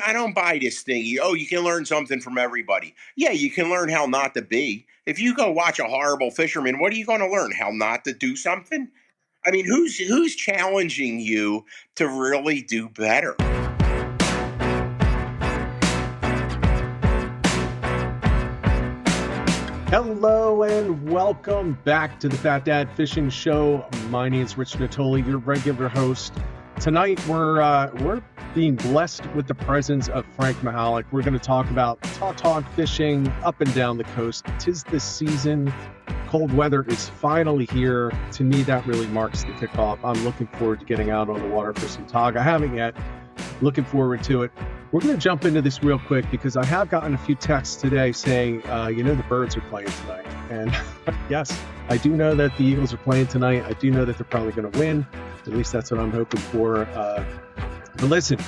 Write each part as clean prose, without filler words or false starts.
I don't buy this thing. Oh, you can learn something from everybody. Yeah, you can learn how not to be. If you go watch a horrible fisherman, what are you going to learn? How not to do something? I mean, who's challenging you to really do better? Hello and welcome back to the Fat Dad Fishing Show. My name is Rich Natoli, your regular host. Tonight we're being blessed with the presence of Frank Mahalik. We're going to talk about tautog fishing up and down the coast. 'Tis the season. Cold weather is finally here. To me, that really marks the kickoff. I'm looking forward to getting out on the water for some tog. I haven't yet. Looking forward to it. We're going to jump into this real quick because I have gotten a few texts today saying, the birds are playing tonight. And yes, I do know that the Eagles are playing tonight. I do know that they're probably going to win. At least that's what I'm hoping for. But listen,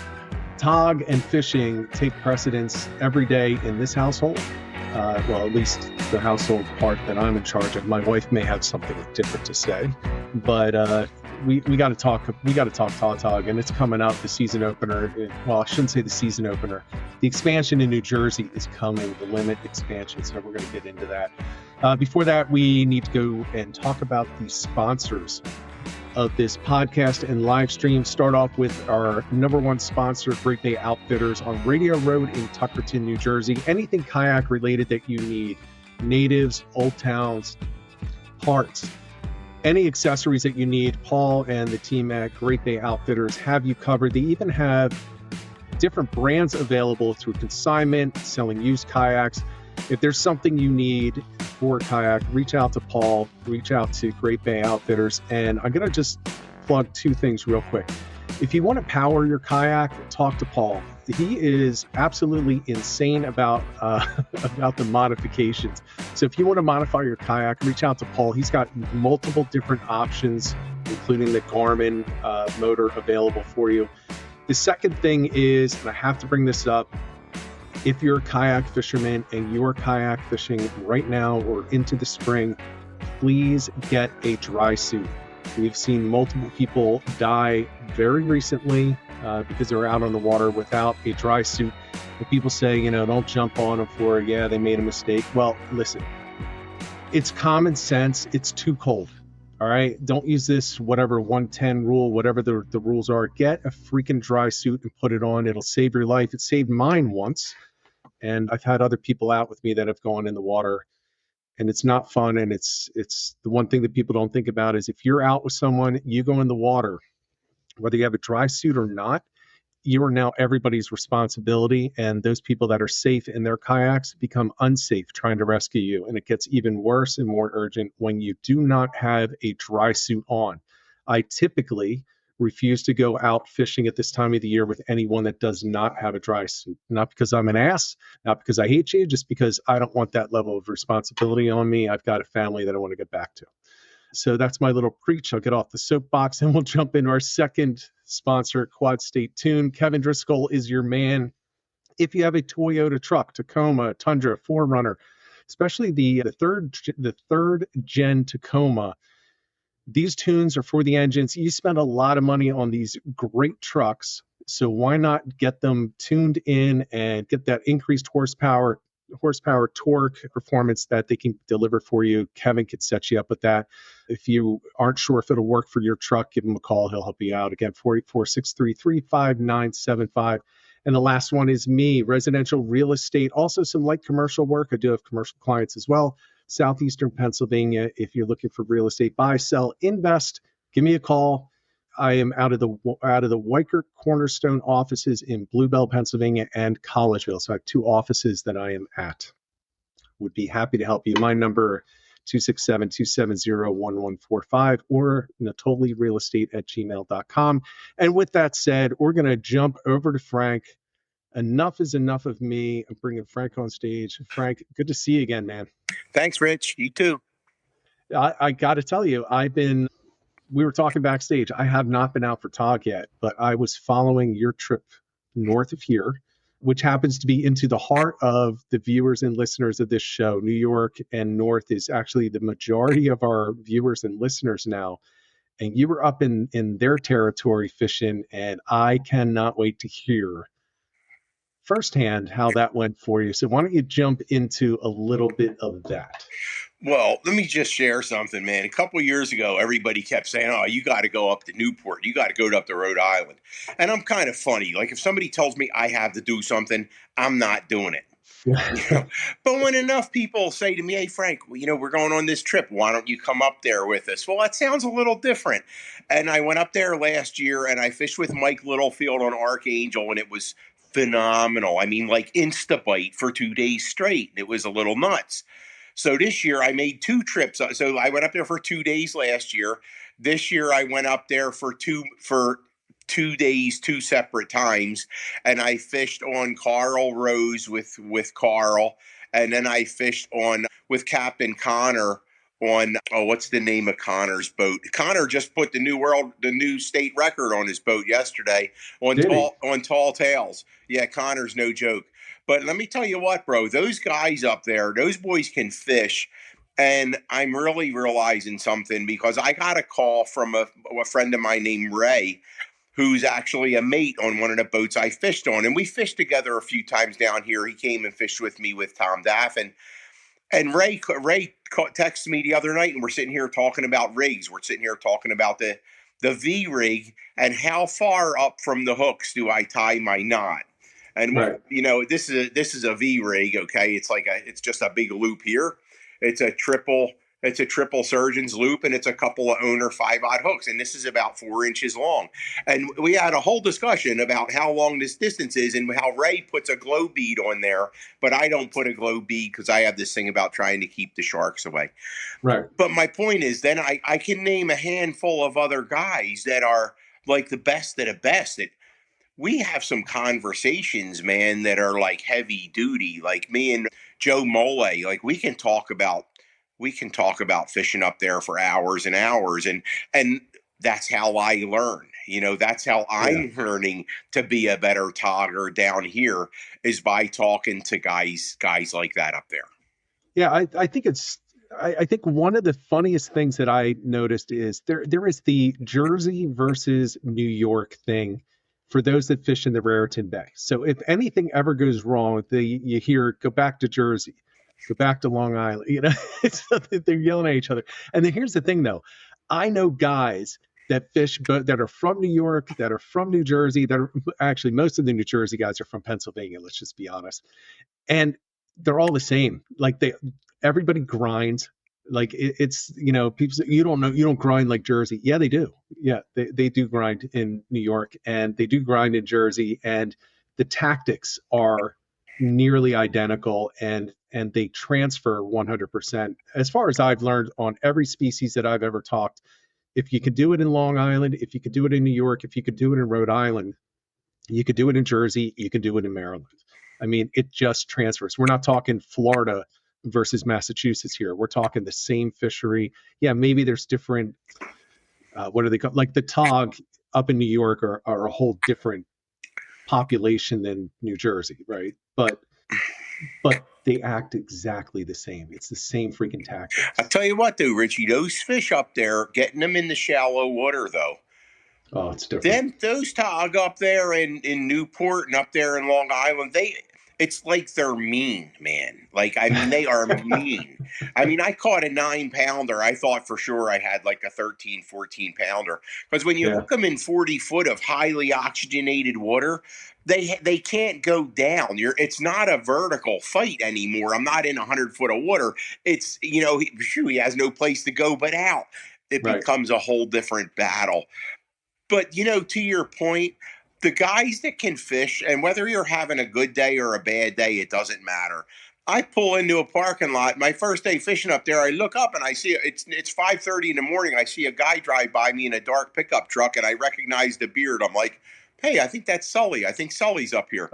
tog and fishing take precedence every day in this household. Well, at least the household part that I'm in charge of. My wife may have something different to say, but we got to talk tautog, and it's coming out, the season opener. Well, I shouldn't say the season opener. The expansion in New Jersey is coming, the limit expansion, so we're going to get into that. Before that, we need to go and talk about the sponsors of this podcast and live stream. Start off with our number one sponsor, Great Bay Outfitters on Radio Road in Tuckerton, New Jersey. Anything kayak related that you need, natives, old towns, parts, any accessories that you need, Paul and the team at Great Bay Outfitters have you covered. They even have different brands available through consignment, selling used kayaks. If there's something you need for a kayak, reach out to Paul, reach out to Great Bay Outfitters. And I'm going to just plug two things real quick. If you want to power your kayak, talk to Paul. He is absolutely insane about the modifications. So if you want to modify your kayak, reach out to Paul. He's got multiple different options, including the Garmin motor available for you. The second thing is, and I have to bring this up, if you're a kayak fisherman and you're kayak fishing right now or into the spring, please get a dry suit. We've seen multiple people die very recently because they're out on the water without a dry suit. And people say, don't jump on them for, they made a mistake. Well, listen, it's common sense. It's too cold. All right. Don't use this, whatever 110 rule, whatever the rules are. Get a freaking dry suit and put it on. It'll save your life. It saved mine once. And I've had other people out with me that have gone in the water, and it's not fun. And it's the one thing that people don't think about is if you're out with someone, you go in the water, whether you have a dry suit or not, you are now everybody's responsibility. And those people that are safe in their kayaks become unsafe trying to rescue you. And it gets even worse and more urgent when you do not have a dry suit on. I typically refuse to go out fishing at this time of the year with anyone that does not have a dry suit. Not because I'm an ass, not because I hate you, just because I don't want that level of responsibility on me. I've got a family that I want to get back to. So that's my little preach. I'll get off the soapbox and we'll jump into our second sponsor, Quad State Tune. Kevin Driscoll is your man. If you have a Toyota truck, Tacoma, Tundra, 4Runner, especially the third gen Tacoma, these tunes are for the engines. You spend a lot of money on these great trucks, so why not get them tuned in and get that increased horsepower, torque, performance that they can deliver for you? Kevin could set you up with that. If you aren't sure if it'll work for your truck, give him a call. He'll help you out. Again, 484-633-5975. And the last one is me, residential real estate, also some light commercial work. I do have commercial clients as well. Southeastern Pennsylvania. If you're looking for real estate, buy, sell, invest, give me a call. I am out of the Weichert Cornerstone offices in Bluebell, Pennsylvania, and Collegeville. So I have two offices that I am at. Would be happy to help you. My number 267-270-1145 or natolirealestate@gmail.com. And with that said, we're going to jump over to Frank. Enough is enough of me. I'm bringing Frank on stage. Frank, good to see you again, man. Thanks, Rich. You too. I got to tell you, we were talking backstage. I have not been out for tog yet, but I was following your trip north of here, which happens to be into the heart of the viewers and listeners of this show. New York and north is actually the majority of our viewers and listeners now. And you were up in their territory fishing, and I cannot wait to hear firsthand how that went for you. So why don't you jump into a little bit of that? Well, let me just share something, man. A couple of years ago, everybody kept saying, "Oh, you got to go up to Newport. You got to go up to Rhode Island." And I'm kind of funny. Like if somebody tells me I have to do something, I'm not doing it. But when enough people say to me, "Hey, Frank, we're going on this trip. Why don't you come up there with us?" Well, that sounds a little different. And I went up there last year and I fished with Mike Littlefield on Archangel, and it was phenomenal. I mean, like Instabite for 2 days straight. It was a little nuts. So this year I made 2 trips. So I went up there for 2 days last year. This year I went up there for 2 days, 2 separate times, and I fished on Carl Rose with Carl, and then I fished on with Captain Connor on what's the name of Connor's boat? Connor just put the new state record on his boat yesterday on tall tails. Yeah, Connor's no joke. But let me tell you what, bro, those guys up there, those boys can fish. And I'm really realizing something because I got a call from a friend of mine named Ray, who's actually a mate on one of the boats I fished on. And we fished together a few times down here. He came and fished with me with Tom Daffin. And Ray texted me the other night, and we're sitting here talking about rigs. We're sitting here talking about the V rig and how far up from the hooks do I tie my knot. And right. This is a V rig. Okay, it's just a big loop here. It's a triple surgeon's loop, and it's a couple of owner 5/0 hooks, and this is about 4 inches long. And we had a whole discussion about how long this distance is and how Ray puts a glow bead on there, but I don't put a glow bead because I have this thing about trying to keep the sharks away. Right. But my point is, then I can name a handful of other guys that are like the best of the best. We have some conversations, man, that are like heavy duty. Like me and Joe Mole, like we can talk about fishing up there for hours and hours, and that's how I learn. That's how I'm learning to be a better togger down here, is by talking to guys like that up there. Yeah, I think I think one of the funniest things that I noticed is there is the Jersey versus New York thing for those that fish in the Raritan Bay. So if anything ever goes wrong, you hear, go back to Jersey, go back to Long Island. They're yelling at each other. And then here's the thing, though. I know guys that fish that are from New York, that are from New Jersey, that are actually, most of the New Jersey guys are from Pennsylvania. Let's just be honest. And they're all the same. Like everybody grinds. Like it's people say, you don't grind like Jersey. Yeah, they do. Yeah, they do grind in New York, and they do grind in Jersey, and the tactics are nearly identical, and they transfer 100%. As far as I've learned on every species that I've ever talked, if you could do it in Long Island, if you could do it in New York, if you could do it in Rhode Island, you could do it in Jersey, you could do it in Maryland. I mean, it just transfers. We're not talking Florida versus Massachusetts here. We're talking the same fishery. Yeah, maybe there's different, what are they called? Like the Tog up in New York are a whole different population than New Jersey, right? But they act exactly the same. It's the same freaking tactics. I'll tell you what, though, Richie, those fish up there, getting them in the shallow water, though. Oh, it's different. Those Tog up there in Newport and up there in Long Island, it's like they're mean, man. Like, I mean, they are mean. I mean, I caught a 9-pounder. I thought for sure I had like a 13, 14-pounder. Because when you hook them in 40 foot of highly oxygenated water, they can't go down. It's not a vertical fight anymore. I'm not in 100 foot of water. It's, he has no place to go but out. It becomes a whole different battle. But, to your point, the guys that can fish, and whether you're having a good day or a bad day, it doesn't matter. I pull into a parking lot. My first day fishing up there, I look up and I see it's 5:30 in the morning. I see a guy drive by me in a dark pickup truck, and I recognize the beard. I'm like, hey, I think that's Sully. I think Sully's up here.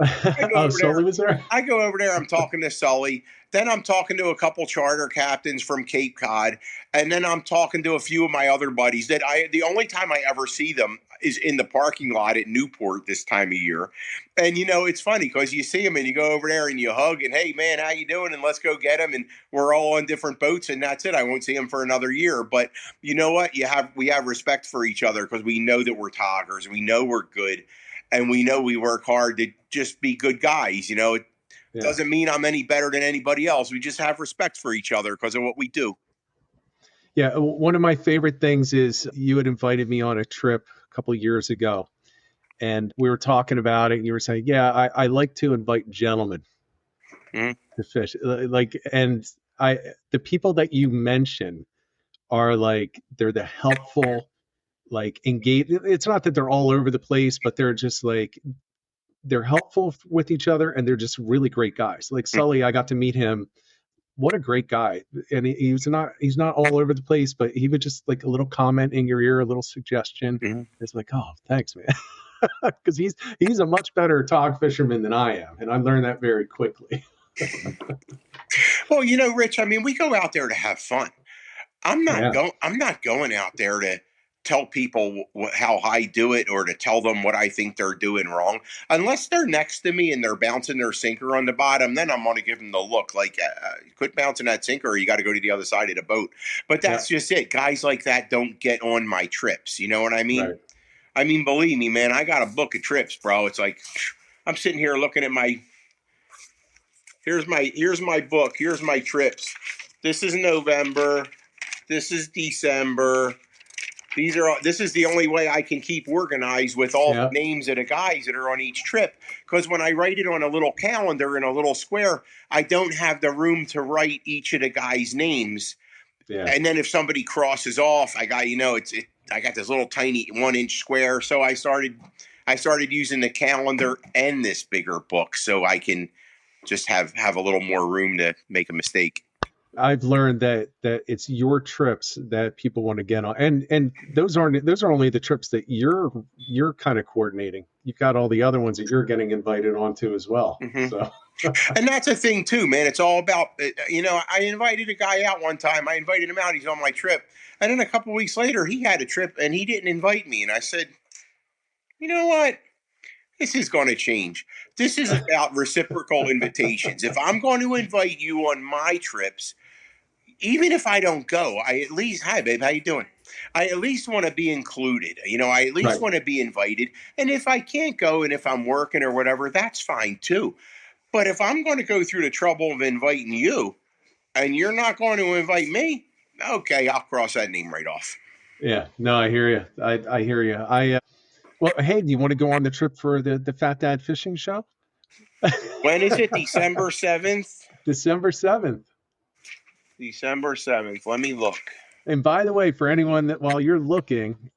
Sully was there? I go over there. I'm talking to Sully. Then I'm talking to a couple charter captains from Cape Cod. And then I'm talking to a few of my other buddies that the only time I ever see them is in the parking lot at Newport this time of year. And, it's funny because you see them and you go over there and you hug and, hey, man, how you doing? And let's go get them. And we're all on different boats, and that's it. I won't see them for another year. But you know what? We have respect for each other because we know that we're toggers. We know we're good. And we know we work hard just be good guys. It doesn't mean I'm any better than anybody else. We just have respect for each other because of what we do. Yeah, one of my favorite things is you had invited me on a trip a couple of years ago, and we were talking about it, and you were saying, yeah, I like to invite gentlemen to fish. And the people that you mention are like, they're the helpful, like engage. It's not that they're all over the place, but they're just like, they're helpful with each other, and they're just really great guys. Like Sully, I got to meet him. What a great guy. And he's not all over the place, but he would just like a little comment in your ear, a little suggestion. It's like, oh, thanks, man. Because he's a much better tog fisherman than I am, and I learned that very quickly. Well, Rich, I mean, we go out there to have fun. I'm not going out there to tell people how I do it or to tell them what I think they're doing wrong. Unless they're next to me and they're bouncing their sinker on the bottom, then I'm going to give them the look like, quit bouncing that sinker, or you got to go to the other side of the boat. But that's just it. Guys like that don't get on my trips. You know what I mean? Right. I mean, believe me, man, I got a book of trips, bro. It's like, I'm sitting here looking at here's my book. Here's my trips. This is November. This is December. This is the only way I can keep organized with all the names of the guys that are on each trip. Because when I write it on a little calendar in a little square, I don't have the room to write each of the guys' names. Yeah. And then if somebody crosses off, I got I got this little tiny 1-inch square. So I started using the calendar and this bigger book so I can just have a little more room to make a mistake. I've learned that it's your trips that people want to get on, and those are only the trips that you're kind of coordinating. You've got all the other ones that you're getting invited onto as well. So. And that's a thing too, man. It's all about, I invited a guy out one time. I invited him out. He's on my trip, and then a couple of weeks later, he had a trip and he didn't invite me. And I said, you know what? This is going to change. This is about reciprocal invitations. If I'm going to invite you on my trips, even if I don't go, I at least, hi, babe, how you doing? I at least want to be included. I at least want to be invited. And if I can't go and if I'm working or whatever, that's fine too. But if I'm going to go through the trouble of inviting you and you're not going to invite me, okay, I'll cross that name right off. Yeah, no, I hear you. I hear you. Well, hey, do you want to go on the trip for the Fat Dad Fishing Show? When is it? December 7th? December 7th. December 7th. Let me look. And by the way, for anyone that while you're looking,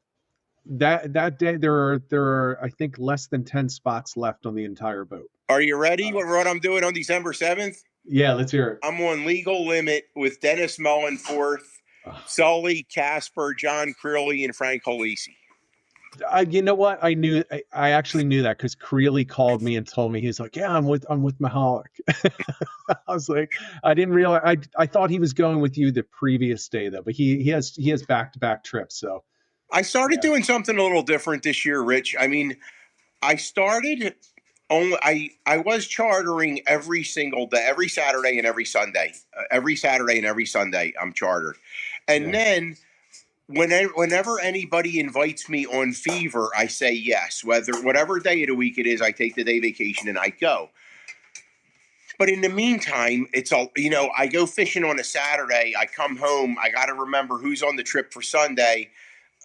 that day there are I think less than 10 spots left on the entire boat. Are you ready? What I'm doing on December 7th? Yeah, let's hear it. I'm on Legal Limit with Dennis Mullenforth, Sully, Casper, John Creeley, and Frank Mahalik. You know what? I actually knew that because Creeley called me and told me. He's like, yeah, I'm with Mihalic. I was like, I didn't realize. I thought he was going with you the previous day though, but he has back-to-back trips. So I started doing something a little different this year, Rich. I mean, I started only I was chartering every single day, every Saturday and every Sunday. Every Saturday and every Sunday, I'm chartered, and then. Whenever anybody invites me on Fever, I say yes. Whatever day of the week it is, I take the day vacation and I go. But in the meantime, it's all, I go fishing on a Saturday. I come home. I got to remember who's on the trip for Sunday.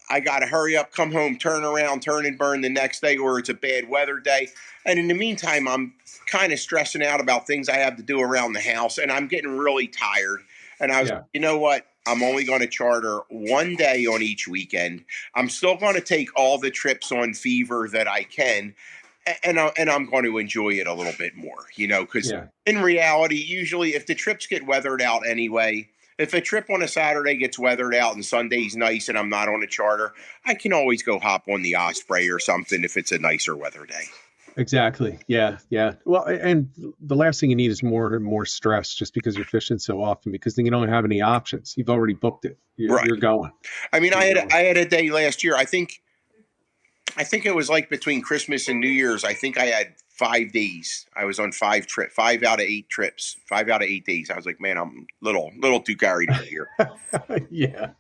I got to hurry up, come home, turn around, turn and burn the next day, or it's a bad weather day. And in the meantime, I'm kind of stressing out about things I have to do around the house, and I'm getting really tired. And I was, you know what? I'm only going to charter one day on each weekend. I'm still going to take all the trips on Fever that I can, and I'm going to enjoy it a little bit more, because in reality, usually if the trips get weathered out anyway, if a trip on a Saturday gets weathered out and Sunday's nice and I'm not on a charter, I can always go hop on the Osprey or something if it's a nicer weather day. Exactly. Yeah. Well, and the last thing you need is more and more stress just because you're fishing so often, because then you don't have any options. You've already booked it. You're going. I mean, I had a day last year. I think it was like between Christmas and New Year's. I think I had 5 days. I was on 5 out of 8 trips, 5 out of 8 days. I was like, man, I'm little too carried away here. Yeah.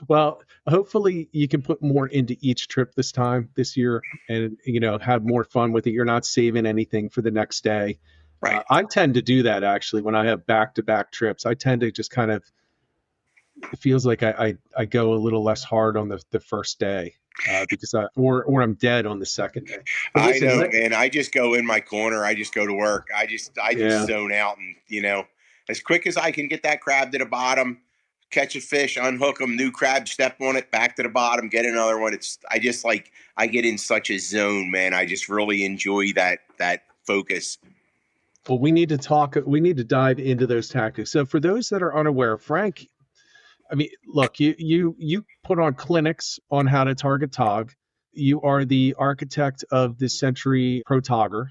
Well, hopefully you can put more into each trip this year, and have more fun with it. You're not saving anything for the next day. Right. I tend to do that actually when I have back-to-back trips. I tend to just kind of, it feels like I go a little less hard on the first day because or I'm dead on the second day. But I listen, know, man. I just go in my corner. I just go to work. I just yeah. zone out, and as quick as I can get that crab to the bottom, catch a fish, unhook them, new crab, step on it, back to the bottom, get another one. I get in such a zone, man. I just really enjoy that focus. Well, we need to dive into those tactics. So for those that are unaware, Frank, I mean, look, you put on clinics on how to target tog. You are the architect of the Century Pro Togger.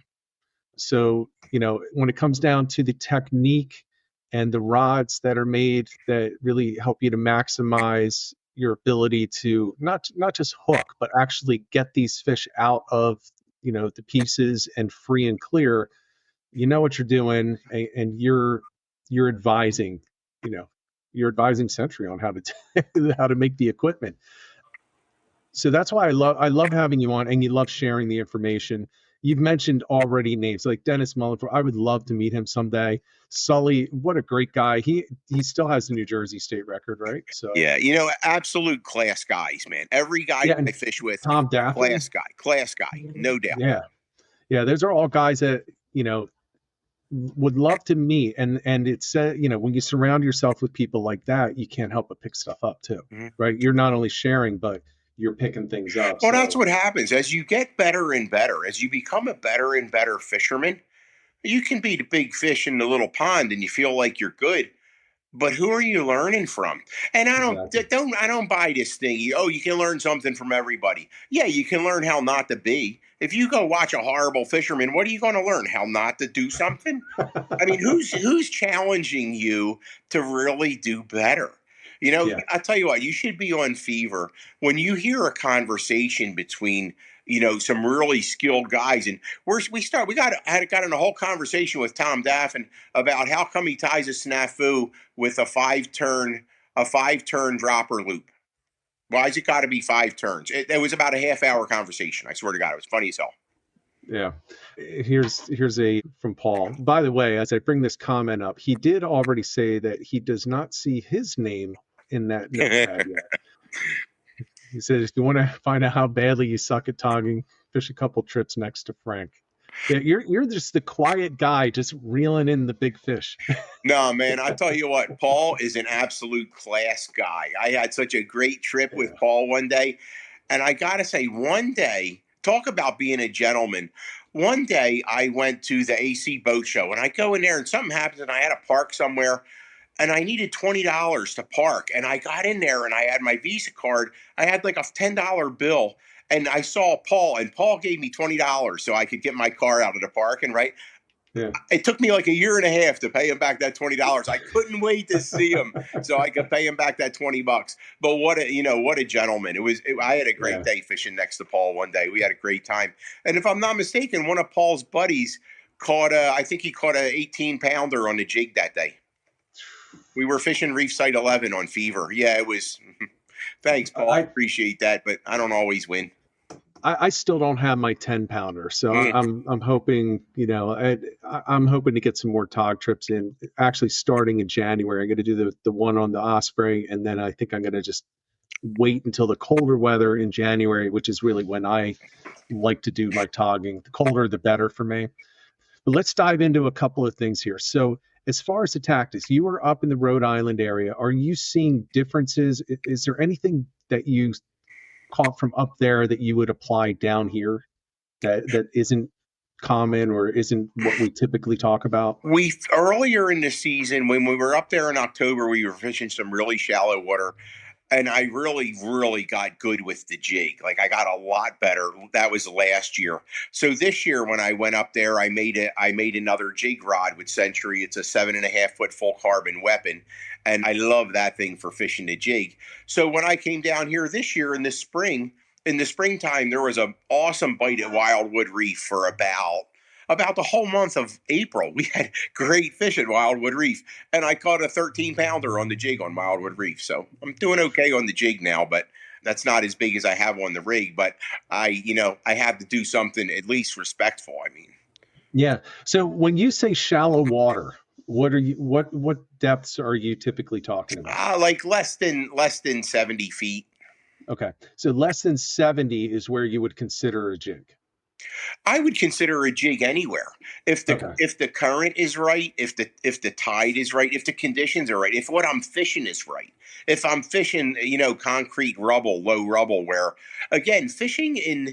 So, when it comes down to the technique and the rods that are made that really help you to maximize your ability to not just hook, but actually get these fish out of, the pieces and free and clear, you know what you're doing, and you're advising, you're advising Century on how to how to make the equipment. So that's why I love having you on, and you love sharing the information. You've mentioned already names like Dennis Mullenford. I would love to meet him someday. Sully, what a great guy. He still has the New Jersey state record, right? So Yeah, absolute class guys, man. Every guy yeah, I fish with, Tom Daffy, class guy, no doubt. Yeah. Those are all guys that would love to meet, and it's when you surround yourself with people like that, you can't help but pick stuff up too, right? You're not only sharing, but you're picking things up. Well, that's what happens as you get better and better, as you become a better and better fisherman. You can be the big fish in the little pond, and you feel like you're good. But who are you learning from? And I don't buy this thing. Oh, you can learn something from everybody. Yeah, you can learn how not to be. If you go watch a horrible fisherman, what are you going to learn? How not to do something? I mean, who's challenging you to really do better? I tell you what, you should be on Fever when you hear a conversation between some really skilled guys, and we got in a whole conversation with Tom Daffin about how come he ties a snafu with a five turn dropper loop. Why's it got to be 5 turns? It was about a half-hour conversation. I swear to God, it was funny as hell. Yeah. Here's a from Paul. By the way, as I bring this comment up, he did already say that he does not see his name in that notepad yet. He said, if you want to find out how badly you suck at togging, fish a couple trips next to Frank. Yeah, you're just the quiet guy just reeling in the big fish. No, man, I tell you what, Paul is an absolute class guy. I had such a great trip with Paul one day. And I got to say, one day, talk about being a gentleman. One day I went to the AC boat show, and I go in there and something happens, and I had to park somewhere. And I needed $20 to park. And I got in there and I had my Visa card. I had like a $10 bill. And I saw Paul, and Paul gave me $20 so I could get my car out of the parking, right? Yeah. It took me like a year and a half to pay him back that $20. I couldn't wait to see him so I could pay him back that $20. But what a gentleman. I had a great day fishing next to Paul one day. We had a great time. And if I'm not mistaken, one of Paul's buddies I think he caught an 18-pounder on the jig that day. We were fishing Reef Site 11 on Fever. Yeah, it was. Thanks, Paul. I appreciate that, but I don't always win. I still don't have my 10-pounder, so I'm hoping, I'm hoping to get some more tog trips in. Actually, starting in January, I'm going to do the one on the Osprey, and then I think I'm going to just wait until the colder weather in January, which is really when I like to do my togging. The colder, the better for me. But let's dive into a couple of things here. So, as far as the tactics, you were up in the Rhode Island area. Are you seeing differences? Is there anything that you caught from up there that you would apply down here that isn't common or isn't what we typically talk about? Earlier in the season, when we were up there in October, we were fishing some really shallow water. And I really, really got good with the jig. Like I got a lot better. That was last year. So this year, when I went up there, I made another jig rod with Century. It's a 7.5-foot full carbon weapon, and I love that thing for fishing the jig. So when I came down here this year in the springtime, there was an awesome bite at Wildwood Reef for about about the whole month of April, we had great fish at Wildwood Reef, and I caught a 13-pounder on the jig on Wildwood Reef. So I'm doing okay on the jig now, but that's not as big as I have on the rig. But I have to do something at least respectful. I mean, Yeah. So when you say shallow water, what depths are you typically talking about? like less than 70 feet. Okay. So less than 70 is where you would consider a jig. I would consider a jig anywhere if the Okay. if the current is right, if the tide is right, if the conditions are right, if what I'm fishing is right. If I'm fishing, concrete rubble, low rubble, where again fishing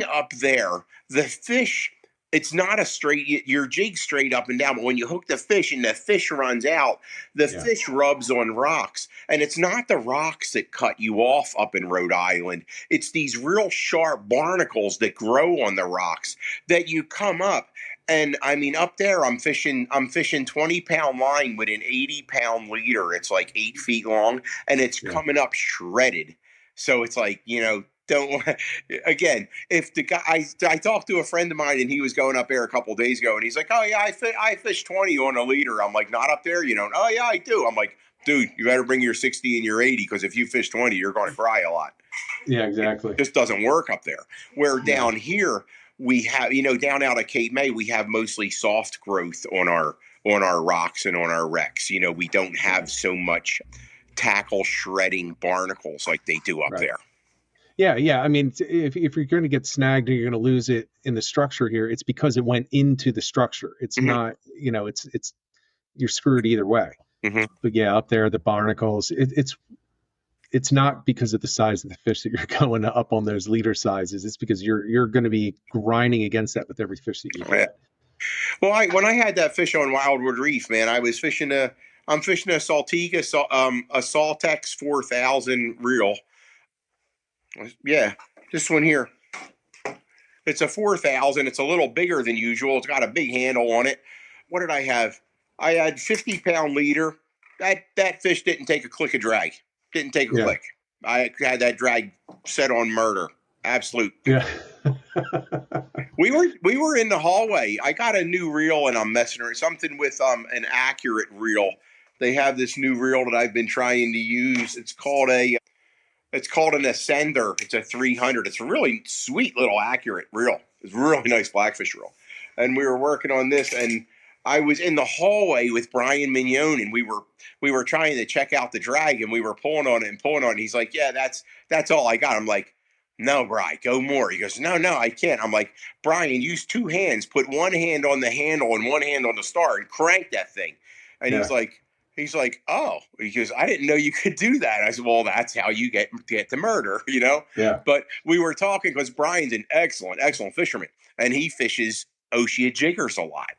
up there, the fish, it's not a straight, your jig straight up and down, but when you hook the fish and the fish runs out, the Yeah. fish rubs on rocks. And it's not the rocks that cut you off up in Rhode Island. It's these real sharp barnacles that grow on the rocks that you come up. And I mean, up there, I'm fishing 20-pound line with an 80-pound leader. It's like 8 feet long, and it's Yeah. coming up shredded. So it's like, don't again. If the guy, I talked to a friend of mine, and he was going up there a couple of days ago, and he's like, "Oh yeah, I fish 20 on a leader." I'm like, "Not up there, you don't?" "Oh yeah, I do." I'm like, "Dude, you better bring your 60 and your 80, because if you fish 20, you're going to cry a lot." Yeah, exactly. It just doesn't work up there. Where down here we have, down out of Cape May, we have mostly soft growth on our rocks and on our wrecks. We don't have so much tackle shredding barnacles like they do up Right. there. Yeah. I mean, if you're going to get snagged and you're going to lose it in the structure here, it's because it went into the structure. It's not, it's you're screwed either way. Mm-hmm. But yeah, up there, the barnacles, it's not because of the size of the fish that you're going up on those leader sizes. It's because you're going to be grinding against that with every fish that you get. Well, when I had that fish on Wildwood Reef, man, I'm fishing a Saltiga, a SaltX 4000 reel. Yeah, this one here. It's a 4000. It's a little bigger than usual. It's got a big handle on it. What did I have? I had 50-pound leader. That fish didn't take a click of drag. Didn't take a click. I had that drag set on murder. Absolute. Yeah. We were in the hallway. I got a new reel, and I'm messing around. Something with an accurate reel. They have this new reel that I've been trying to use. It's called an Ascender. It's a 300. It's a really sweet little accurate reel. It's a really nice blackfish reel. And we were working on this, and I was in the hallway with Brian Mignon, and we were trying to check out the drag, and we were pulling on it. He's like, "Yeah, that's all I got." I'm like, "No, Brian, go more." He goes, "No, I can't." I'm like, "Brian, use two hands. Put one hand on the handle and one hand on the star, and crank that thing." And he's like, "Oh," he goes, "I didn't know you could do that." I said, "Well, that's how you get to murder, Yeah. But we were talking because Brian's an excellent fisherman, and he fishes Oshia jiggers a lot.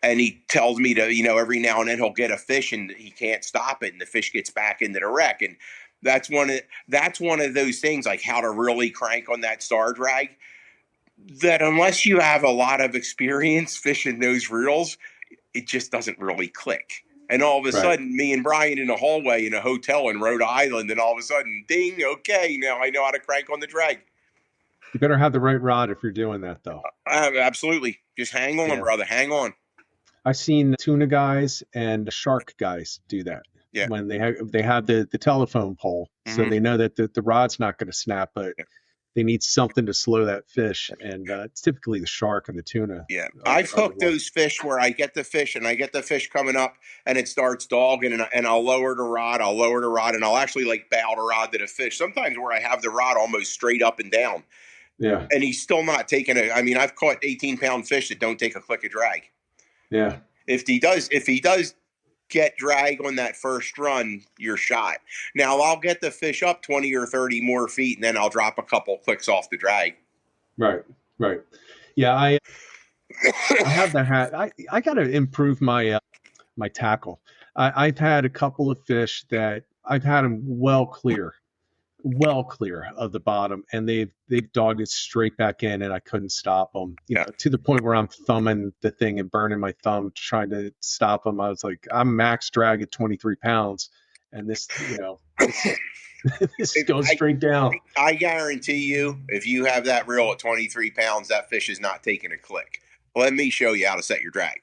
And he tells me to, every now and then he'll get a fish and he can't stop it, and the fish gets back into the wreck. And that's one of those things, like how to really crank on that star drag, that unless you have a lot of experience fishing those reels, it just doesn't really click. And all of a sudden, me and Brian in a hallway in a hotel in Rhode Island, and all of a sudden, ding, okay, now I know how to crank on the drag. You better have the right rod if you're doing that, though. Absolutely. Just hang on, brother. Hang on. I've seen tuna guys and shark guys do that. Yeah. When they have the telephone pole, so they know that the rod's not going to snap, but they need something to slow that fish, and it's typically the shark and the tuna. Yeah, I've hooked those fish where I get the fish coming up, and it starts dogging, and I'll lower the rod, and I'll actually bow the rod to the fish. Sometimes where I have the rod almost straight up and down. Yeah. And he's still not taking I've caught 18-pound fish that don't take a click of drag. Yeah. If he does get drag on that first run, you're shot. Now I'll get the fish up 20 or 30 more feet, and then I'll drop a couple clicks off the drag. Right. Yeah, I have the hat. I got to improve my my tackle. I've had a couple of fish that I've had them well clear of the bottom, and they've dogged it straight back in, and I couldn't stop them. To the point where I'm thumbing the thing and burning my thumb trying to stop them. I was like, I'm max drag at 23 pounds, and this, this goes straight down. I guarantee you, if you have that reel at 23 pounds, that fish is not taking a click. Let me show you how to set your drag.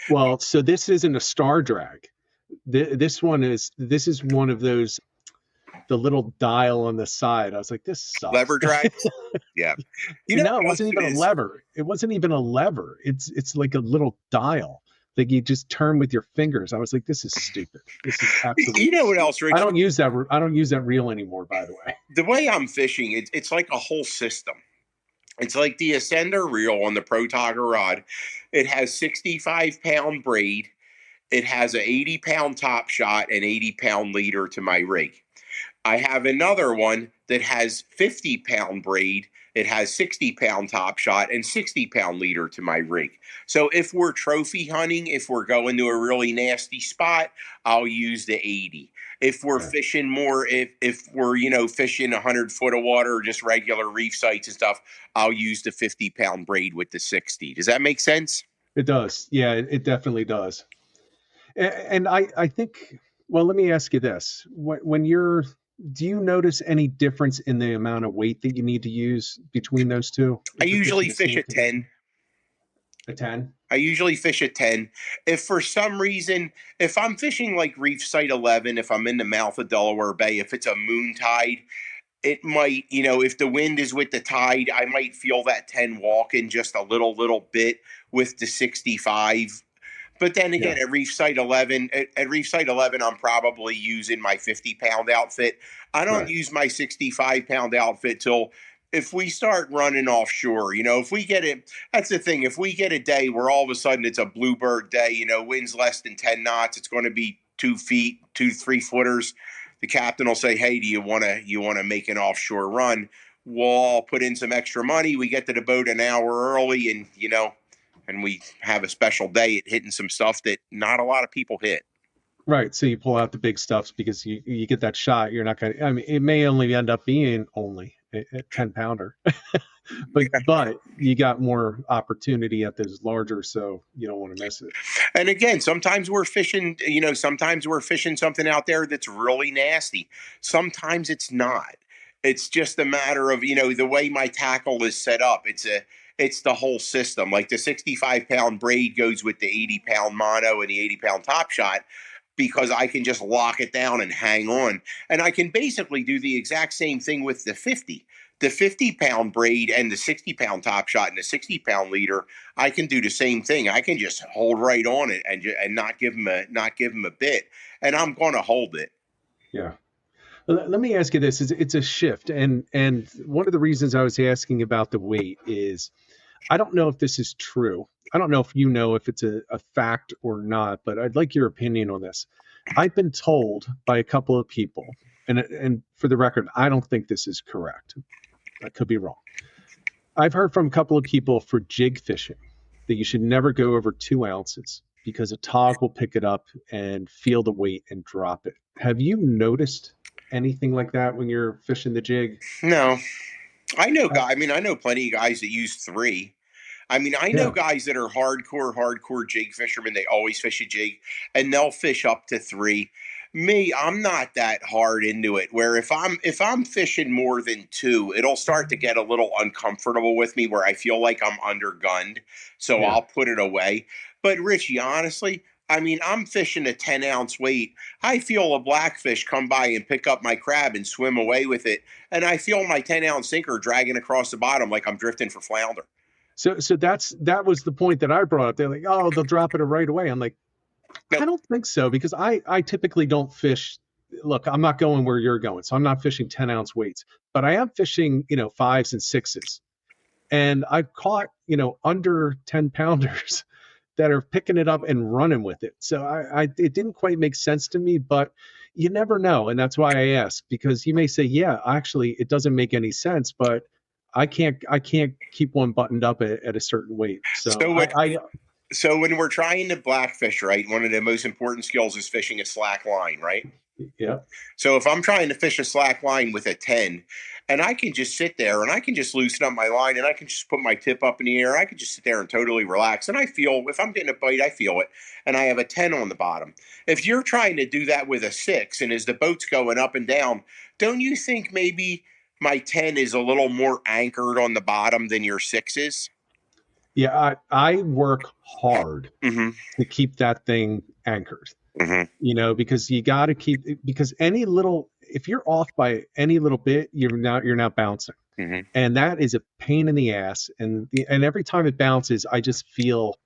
Well, so this isn't a star drag. This is one of those, the little dial on the side. I was like, this sucks. Lever drags? Yeah. You know No, it what wasn't else even it a is? lever. It wasn't even a lever. It's like a little dial. Like you just turn with your fingers. I was like, this is stupid. This is You absolutely know what stupid. else, Rich? I don't use that reel anymore, by the way. The way I'm fishing, it's like a whole system. It's like the Ascender reel on the Pro Togger rod. It has 65-pound braid. It has an 80-pound top shot and 80-pound leader to my rig. I have another one that has 50-pound braid. It has 60-pound top shot and 60-pound leader to my rig. So if we're trophy hunting, if we're going to a really nasty spot, I'll use the 80. If we're fishing more, if we're, fishing 100 foot of water or just regular reef sites and stuff, I'll use the 50-pound braid with the 60. Does that make sense? It does. Yeah, it definitely does. And I think, well, let me ask you this. Do you notice any difference in the amount of weight that you need to use between those two? I usually fish at 10. A 10? I usually fish at 10. If for some reason, if I'm fishing like Reef Site 11, if I'm in the mouth of Delaware Bay, if it's a moon tide, it might, if the wind is with the tide, I might feel that 10 walking just a little bit with the 65. But then again, at Reef Site 11, I'm probably using my 50-pound outfit. I don't use my 65-pound outfit till if we start running offshore. If we get it, that's the thing. If we get a day where all of a sudden it's a bluebird day, winds less than 10 knots, it's going to be 2 feet, 2-3 footers. The captain will say, "Hey, do you want to make an offshore run?" We'll all put in some extra money. We get to the boat an hour early, and we have a special day at hitting some stuff that not a lot of people hit. Right. So you pull out the big stuffs because you get that shot. You're not going to, I mean, it may only end up being only a 10 pounder, but you got more opportunity at those larger. So you don't want to miss it. And again, sometimes we're fishing something out there that's really nasty. Sometimes it's not. It's just a matter of, the way my tackle is set up. It's the whole system. Like the 65-pound braid goes with the 80-pound mono and the 80-pound top shot because I can just lock it down and hang on. And I can basically do the exact same thing with the 50. The 50-pound braid and the 60-pound top shot and the 60-pound leader, I can do the same thing. I can just hold right on it and not give them a bit, and I'm going to hold it. Yeah. Let me ask you this: it's a shift, and one of the reasons I was asking about the weight is I don't know if this is true. I don't know if if it's a fact or not, but I'd like your opinion on this. I've been told by a couple of people, and for the record, I don't think this is correct. I could be wrong. I've heard from a couple of people for jig fishing that you should never go over 2 ounces because a tog will pick it up and feel the weight and drop it. Have you noticed anything like that when you're fishing the jig? No. I know plenty of guys that use 3. I know guys that are hardcore jig fishermen. They always fish a jig, and they'll fish up to 3. Me, I'm not that hard into it. Where if I'm fishing more than 2, it'll start to get a little uncomfortable with me, where I feel like I'm undergunned. So I'll put it away. But Richie, honestly, I'm fishing a 10-ounce weight. I feel a blackfish come by and pick up my crab and swim away with it, and I feel my 10-ounce sinker dragging across the bottom like I'm drifting for flounder. So that was the point that I brought up. They're like, "Oh, they'll drop it right away." I'm like, I don't think so, because I typically don't fish. Look, I'm not going where you're going, so I'm not fishing 10-ounce weights, but I am fishing 5s and 6s, and I've caught under 10 pounders that are picking it up and running with it. So it didn't quite make sense to me, but you never know, and that's why I ask, because you may say, yeah, actually it doesn't make any sense, but I can't keep one buttoned up at a certain weight. So when we're trying to blackfish, right, one of the most important skills is fishing a slack line, right? Yeah. So if I'm trying to fish a slack line with a 10, and I can just sit there and I can just loosen up my line and I can just put my tip up in the air, I can just sit there and totally relax. And I feel, if I'm getting a bite, I feel it. And I have a 10 on the bottom. If you're trying to do that with a 6, and as the boat's going up and down, don't you think maybe my 10 is a little more anchored on the bottom than your 6 is? Yeah, I work hard Hmm. to keep that thing anchored, Hmm. because you got to keep, because any little, if you're off by any little bit, you're now bouncing. Hmm. And that is a pain in the ass. And every time it bounces, I just feel,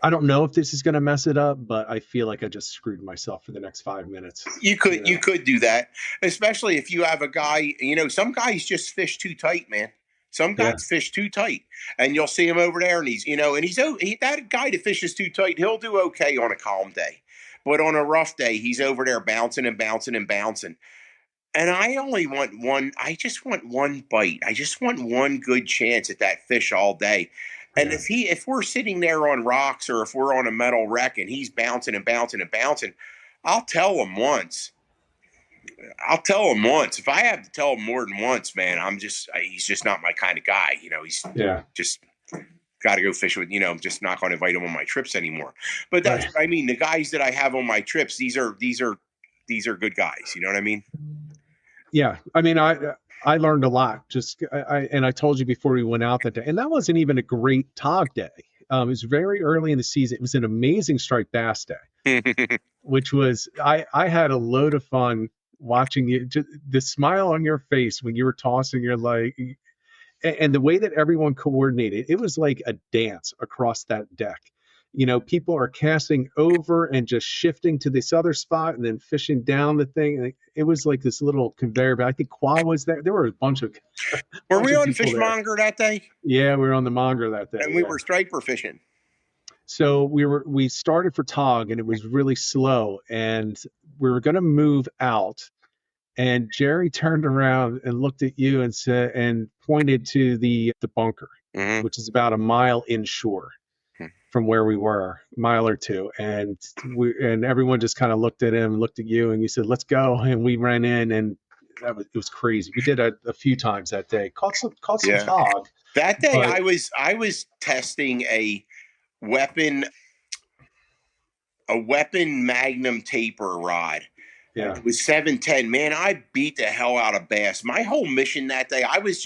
I don't know if this is going to mess it up, but I feel like I just screwed myself for the next 5 minutes. You could do that, especially if you have a guy. Some guys just fish too tight, man. Some Yeah, guys fish too tight, and you'll see him over there, and that guy that fishes too tight. He'll do okay on a calm day, but on a rough day, he's over there bouncing and bouncing and bouncing. And I only want one. I just want one bite. I just want one good chance at that fish all day. And yeah, if we're sitting there on rocks or if we're on a metal wreck and he's bouncing and bouncing and bouncing, I'll tell him once. I'll tell him once. If I have to tell him more than once, man, he's just not my kind of guy. He's yeah. just got to go fish with, I'm just not going to invite him on my trips anymore. But that's Right. what I mean. The guys that I have on my trips, these are good guys. You know what I mean? Yeah. I mean, I learned a lot. Just and I told you before we went out that day, and that wasn't even a great tog day. It was very early in the season. It was an amazing striped bass day, which was, I had a load of fun watching you. Just the smile on your face when you were tossing your leg, and the way that everyone coordinated, it was like a dance across that deck. People are casting over and just shifting to this other spot and then fishing down the thing. It was like this little conveyor belt. I think Qua was there. There were a bunch of Were we on people there. Fishmonger that day? Yeah, we were on the Monger that day. And we Yeah. were striper fishing. So we started for Tog and it was really slow and we were going to move out, and Jerry turned around and looked at you and said, and pointed to the bunker, Hmm. which is about a mile inshore from where we were, a mile or two. And everyone just kind of looked at him, looked at you, and you said, "Let's go." And we ran in, and it was crazy. We did it a few times that day, caught some Yeah. Tog, That day but I was testing weapon a weapon magnum taper rod. And yeah, it was 710. Man, I beat the hell out of bass. My whole mission that day, I was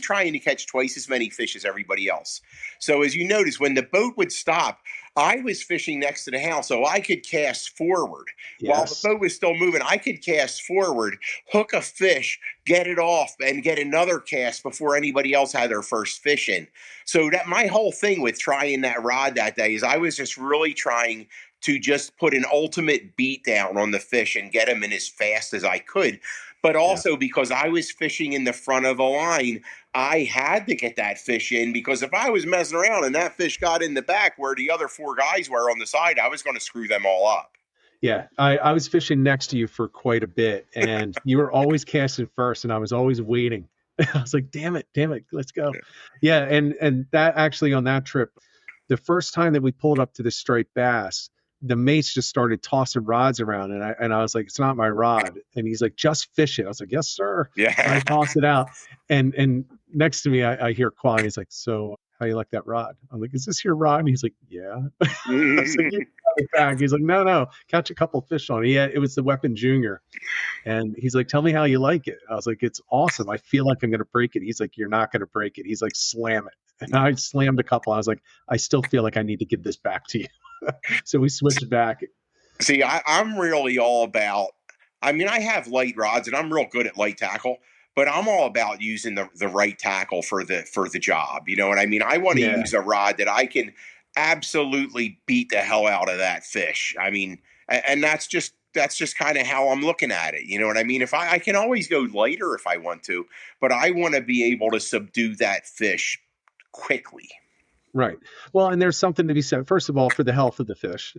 trying to catch twice as many fish as everybody else. So as you notice, when the boat would stop, I was fishing next to the house, so I could cast forward. While the yes, boat was still moving, I could cast forward, hook a fish, get it off, and get another cast before anybody else had their first fish in. So that my whole thing with trying that rod that day is I was just really trying to just put an ultimate beat down on the fish and get them in as fast as I could. But yeah. also because I was fishing in the front of the line, I had to get that fish in, because if I was messing around and that fish got in the back where the other four guys were on the side, I was going to screw them all up. Yeah, I was fishing next to you for quite a bit, and you were always casting first, and I was always waiting. I was like, damn it, let's go. Yeah, and that actually on that trip, the first time that we pulled up to the striped bass, the mates just started tossing rods around, and I was like, it's not my rod, and he's like, just fish it. I was like, yes, sir. And I Yeah. tossed it out, and next to me, I hear Quan. He's like, so how you like that rod? I'm like, is this your rod? And he's like, yeah. I was like, you got it back. He's like, no, catch a couple fish on it. Yeah, it was the Weapon Junior. And he's like, tell me how you like it. I was like, it's awesome. I feel like I'm going to break it. He's like, you're not going to break it. He's like, slam it. And I slammed a couple. I was like, I still feel like I need to give this back to you. So we switched back. See, I'm really all about. I mean, I have light rods, and I'm real good at light tackle. But I'm all about using the right tackle for the job. You know what I mean? I want to Yeah. use a rod that I can absolutely beat the hell out of that fish. I mean, and that's just kind of how I'm looking at it. You know what I mean? If I can always go lighter if I want to, but I want to be able to subdue that fish quickly. Right. Well, and there's something to be said, first of all, for the health of the fish.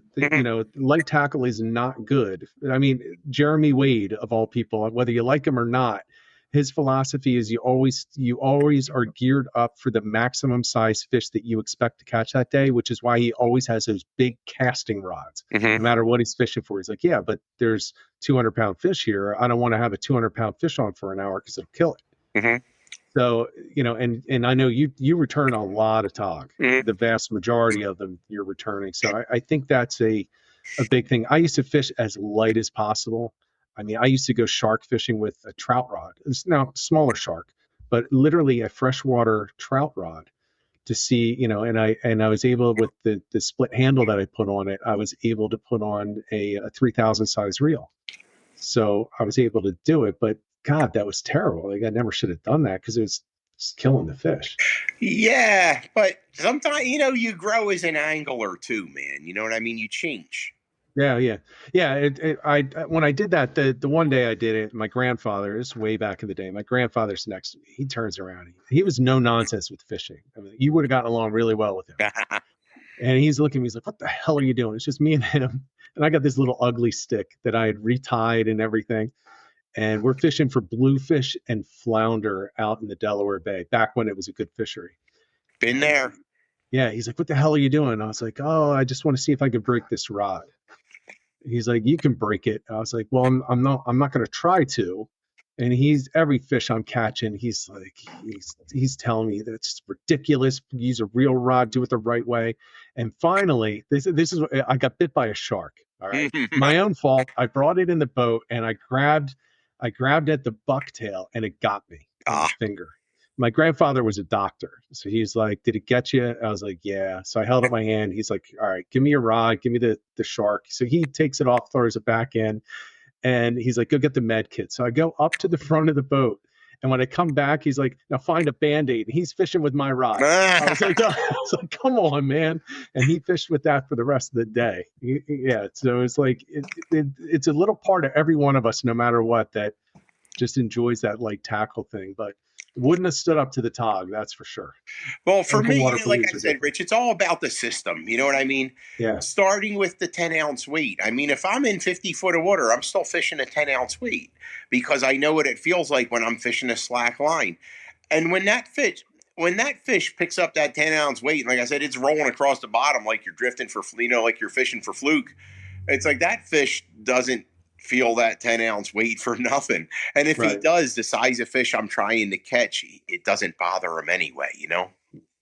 Light tackle is not good. I mean, Jeremy Wade, of all people, whether you like him or not, his philosophy is you always are geared up for the maximum size fish that you expect to catch that day, which is why he always has those big casting rods, no Hmm. matter what he's fishing for. He's like, yeah, but there's 200-pound fish here. I don't want to have a 200-pound fish on for an hour because it'll kill it. Hmm. So, and I know you return a lot of tog, Hmm. the vast majority of them you're returning. So I think that's a big thing. I used to fish as light as possible. I mean, I used to go shark fishing with a trout rod. It's now smaller shark, but literally a freshwater trout rod to see, and I was able, with the split handle that I put on it, I was able to put on a 3,000 size reel. So I was able to do it, but God, that was terrible. Like, I never should have done that because it was just killing the fish. Yeah, but sometimes, you grow as an angler too, man. You know what I mean? You change. Yeah. I when I did that, the one day I did it, my grandfather, this is way back in the day. My grandfather's next to me. He turns around. He was no nonsense with fishing. I mean, you would have gotten along really well with him. And he's looking at me. He's like, "What the hell are you doing?" It's just me and him. And I got this little ugly stick that I had retied and everything. And we're fishing for bluefish and flounder out in the Delaware Bay back when it was a good fishery. Been there. Yeah, he's like, "What the hell are you doing?" I was like, "Oh, I just want to see if I could break this rod." He's like, "You can break it." I was like, "Well, I'm not going to try to." And every fish I'm catching, he's like, he's telling me that it's ridiculous. Use a real rod, do it the right way. And finally, this is I got bit by a shark. All right, my own fault. I brought it in the boat and I grabbed at the bucktail and it got me on the finger. My grandfather was a doctor, so he's like, "Did it get you?" I was like, "Yeah." So I held up my hand. He's like, "All right, give me your rod, give me the shark." So he takes it off, throws it back in, and he's like, "Go get the med kit." So I go up to the front of the boat, and when I come back, he's like, "Now find a Band-Aid." And he's fishing with my rod. I was like, "Come on, man!" And he fished with that for the rest of the day. Yeah, so it's like it's a little part of every one of us, no matter what, that just enjoys that light tackle thing, but wouldn't have stood up to the Tog, that's for sure. Well, for me, like I said, Rich, it's all about the system. You know what I mean? Yeah. Starting with the 10-ounce weight. I mean, if I'm in 50 foot of water, I'm still fishing a 10-ounce weight because I know what it feels like when I'm fishing a slack line. And when that fish picks up that 10-ounce weight, like I said, it's rolling across the bottom like you're drifting for, like you're fishing for fluke. It's like that fish doesn't feel that 10-ounce weight for nothing. And if he does, the size of fish I'm trying to catch, it doesn't bother him anyway,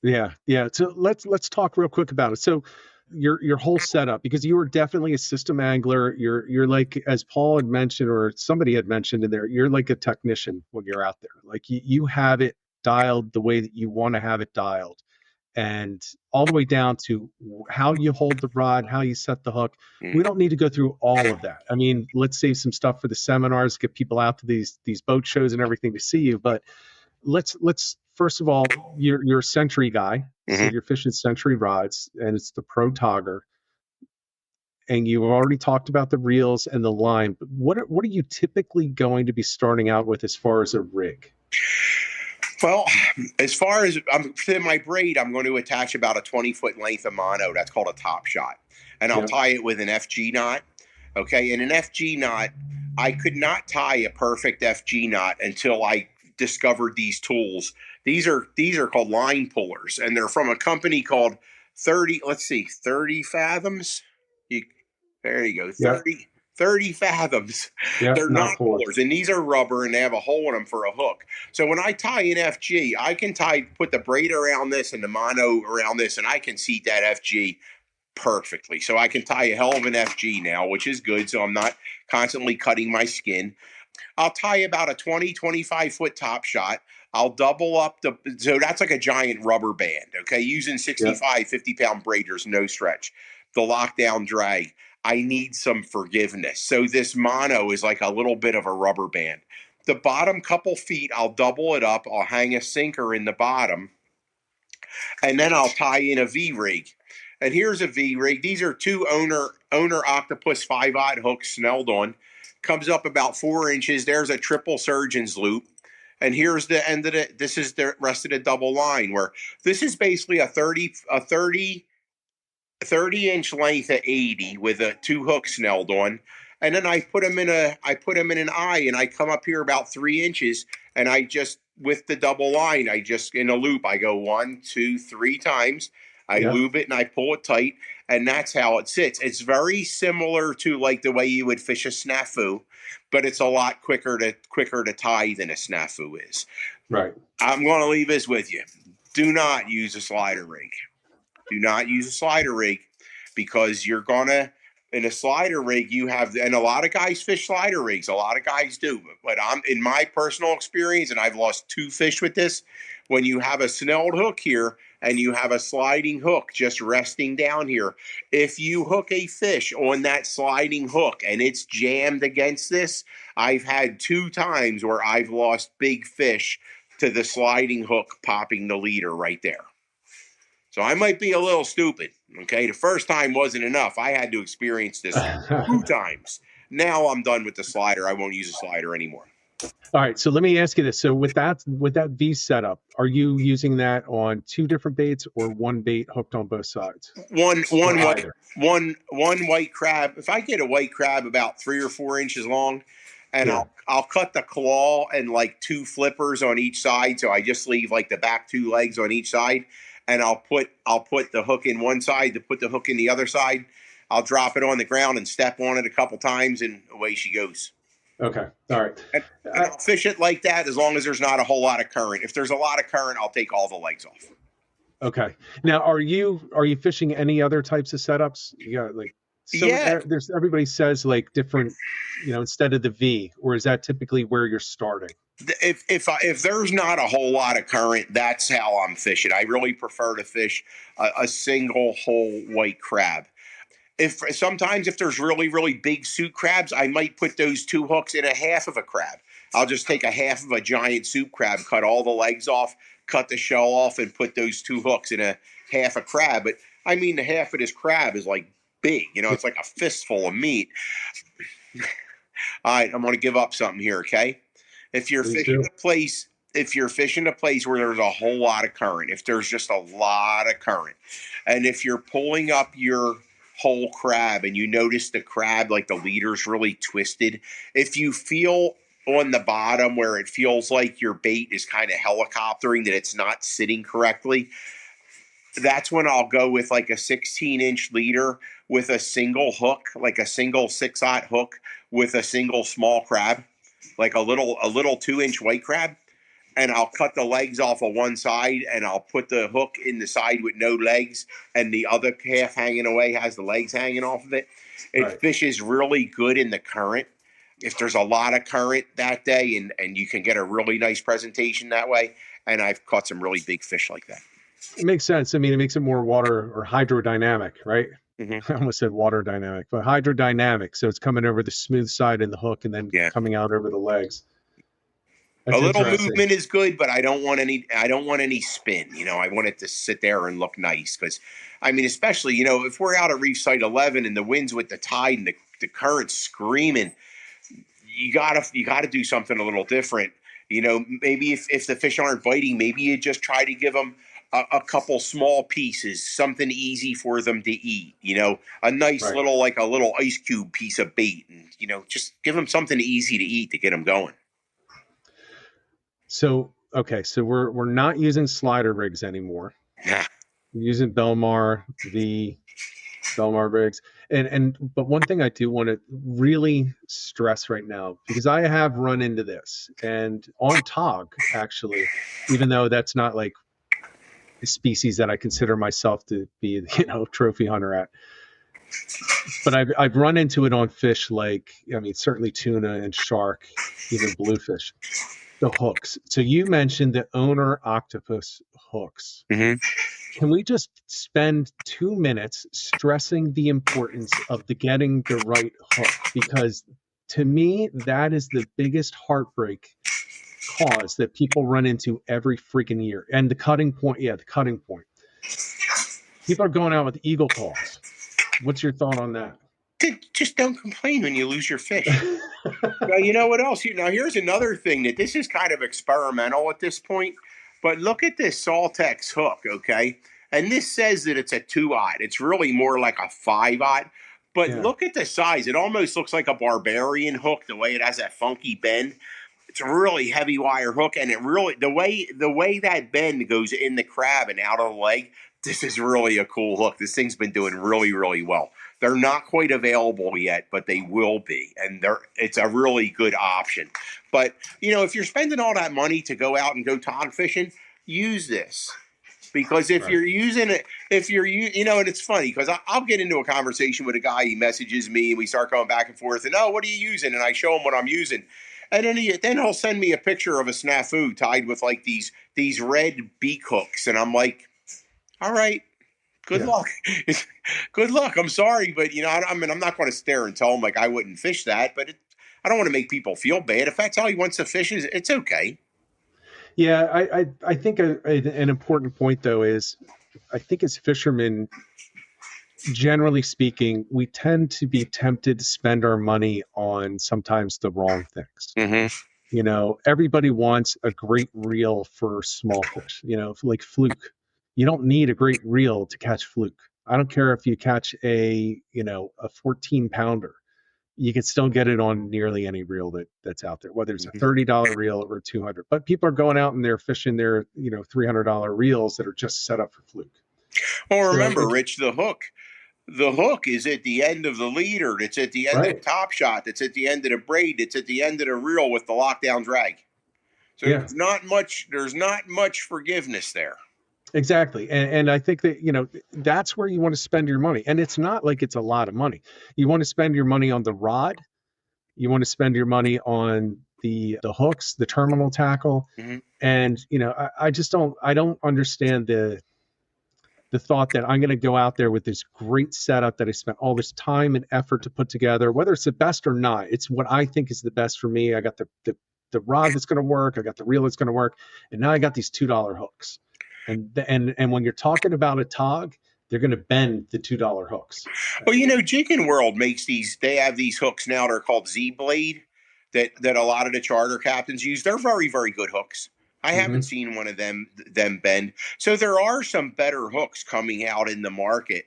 Yeah. So let's talk real quick about it. So your whole setup, because you were definitely a system angler. You're like, as Paul had mentioned, or somebody had mentioned in there, you're like a technician when you're out there. Like you have it dialed the way that you want to have it dialed. And all the way down to how you hold the rod, how you set the hook. We don't need to go through all of that. I mean, let's save some stuff for the seminars, get people out to these boat shows and everything to see you. But let's first of all, you're a Century guy, so you're fishing Century rods, and it's the Pro Togger. And you've already talked about the reels and the line. But what are you typically going to be starting out with as far as a rig? Well, as far as for my braid, I'm going to attach about a 20-foot length of mono. That's called a top shot. And I'll tie it with an FG knot. Okay. And an FG knot, I could not tie a perfect FG knot until I discovered these tools. These are called line pullers, and they're from a company called 30 Fathoms. There you go. 30 Fathoms. They're knot pullers, and these are rubber, and they have a hole in them for a hook. So when I tie an FG, I can put the braid around this and the mono around this, and I can seat that FG perfectly. So I can tie a hell of an FG now, which is good, so I'm not constantly cutting my skin. I'll tie about a 25 foot top shot. I'll double up so that's like a giant rubber band, okay? Using 65, 50-pound braiders, no stretch. The lockdown drag. I need some forgiveness. So this mono is like a little bit of a rubber band. The bottom couple feet, I'll double it up. I'll hang a sinker in the bottom. And then I'll tie in a V-rig. And here's a V-rig. These are two owner octopus 5/0 hooks snelled on. Comes up about 4 inches. There's a triple surgeon's loop. And here's the end of it. This is the rest of the double line, where this is basically a 30-inch length at 80 with a 2 hooks snelled on. And then I put them in an eye, and I come up here about 3 inches, and I just, with the double line, in a loop, I go 1, 2, 3 times. I lube it and I pull it tight, and that's how it sits. It's very similar to like the way you would fish a snafu, but it's a lot quicker to tie than a snafu is. Right. I'm going to leave this with you. Do not use a slider rig. Do not use a slider rig, because you're going to, in a slider rig, and a lot of guys fish slider rigs. A lot of guys do. But I'm, in my personal experience, and I've lost 2 fish with this, when you have a snelled hook here and you have a sliding hook just resting down here, if you hook a fish on that sliding hook and it's jammed against this, I've had 2 times where I've lost big fish to the sliding hook popping the leader right there. So I might be a little stupid. Okay, the first time wasn't enough. I had to experience this 2 times. Now I'm done with the slider. I won't use a slider anymore. All right, so let me ask you this. So with that V setup, are you using that on 2 different baits or one bait hooked on both sides? One white crab. If I get a white crab about 3 or 4 inches long, and I'll cut the claw and like 2 flippers on each side, so I just leave like the back 2 legs on each side, and I'll put the hook in one side to put the hook in the other side. I'll drop it on the ground and step on it a couple times, and away she goes. Okay. All right. And I'll fish it like that as long as there's not a whole lot of current. If there's a lot of current, I'll take all the legs off. Okay. Now, are you fishing any other types of setups? You got like, there's everybody says like different, instead of the V, or is that typically where you're starting? If there's not a whole lot of current, that's how I'm fishing. I really prefer to fish a single whole white crab. Sometimes if there's really, really big soup crabs, I might put those 2 hooks in a half of a crab. I'll just take a half of a giant soup crab, cut all the legs off, cut the shell off, and put those 2 hooks in a half a crab. But I mean, the half of this crab is like big, it's like a fistful of meat. All right, I'm going to give up something here, okay? If you're fishing a place where there's a whole lot of current, if there's just a lot of current, and if you're pulling up your whole crab and you notice the crab, like the leader's really twisted, if you feel on the bottom where it feels like your bait is kind of helicoptering, that it's not sitting correctly, that's when I'll go with like a 16-inch leader with a single hook, like a single 6/0 hook with a single small crab, like a little 2-inch white crab. And I'll cut the legs off of one side, and I'll put the hook in the side with no legs, and the other half hanging away has the legs hanging off of it. It fishes really good in the current. If there's a lot of current that day, and you can get a really nice presentation that way, and I've caught some really big fish like that. It makes sense. I mean, it makes it more water or hydrodynamic, right? Mm-hmm. I almost said water dynamic, but hydrodynamic. So it's coming over the smooth side in the hook and then coming out over the legs. That's a little movement is good, but I don't want any spin. I want it to sit there and look nice. Because, I mean, especially, if we're out at Reef Site 11 and the wind's with the tide and the current's screaming, you gotta do something a little different. Maybe if the fish aren't biting, maybe you just try to give them a couple small pieces, something easy for them to eat. A nice little, like a little ice cube piece of bait, and just give them something easy to eat to get them going. So, okay, so we're not using slider rigs anymore. Nah. We're using Belmar rigs. But one thing I do want to really stress right now, because I have run into this, and on Tautog, actually, even though that's not like a species that I consider myself to be, trophy hunter at. But I've run into it on fish like, certainly tuna and shark, even bluefish. The hooks. So you mentioned the owner octopus hooks. Mm-hmm. Can we just spend 2 minutes stressing the importance of getting the right hook? Because to me, that is the biggest heartbreak cause that people run into every freaking year. And the cutting point. People are going out with eagle claws. What's your thought on that? Just don't complain when you lose your fish. Now, you know what else? Now, here's another thing that this is kind of experimental at this point, but look at this SaltX hook, okay? And this says that it's a 2/0. It's really more like a 5/0, but look at the size. It almost looks like a barbarian hook, the way it has that funky bend. It's a really heavy wire hook, and it really, the way that bend goes in the crab and out of the leg, this is really a cool hook. This thing's been doing really, really well. They're not quite available yet, but they will be, and it's a really good option. But, if you're spending all that money to go out and go tog fishing, use this. Because if you're using it, and it's funny, because I'll get into a conversation with a guy, he messages me, and we start going back and forth, and, what are you using? And I show him what I'm using. And then he'll send me a picture of a snafu tied with like these red beak hooks, and I'm like, all right, good luck. Good luck. I'm sorry, but I mean, I'm not going to stare and tell him like I wouldn't fish that, but I don't want to make people feel bad. If that's how he wants to fish, it's okay. Yeah, I think an important point though is I think as fishermen, generally speaking, we tend to be tempted to spend our money on sometimes the wrong things. Everybody wants a great reel for small fish, like fluke. You don't need a great reel to catch fluke. I don't care if you catch a 14 pounder. You can still get it on nearly any reel that's out there, whether it's a $30 reel or 200. But people are going out and they're fishing their, $300 reels that are just set up for fluke. Well, remember, Rich, the hook. The hook is at the end of the leader. It's at the end of the top shot. It's at the end of the braid. It's at the end of the reel with the lockdown drag. So there's not much forgiveness there. Exactly. And I think that, that's where you want to spend your money. And it's not like it's a lot of money. You want to spend your money on the rod. You want to spend your money on the hooks, the terminal tackle. And, I don't understand the thought that I'm going to go out there with this great setup that I spent all this time and effort to put together, whether it's the best or not. It's what I think is the best for me. I got the rod that's going to work. I got the reel that's going to work. And now I got these $2 hooks. And when you're talking about a tog, they're going to bend the $2 hooks. Well, Jigging World makes they have these hooks now. They're called Z Blade that a lot of the charter captains use. They're very, very good hooks. I haven't seen one of them bend. So there are some better hooks coming out in the market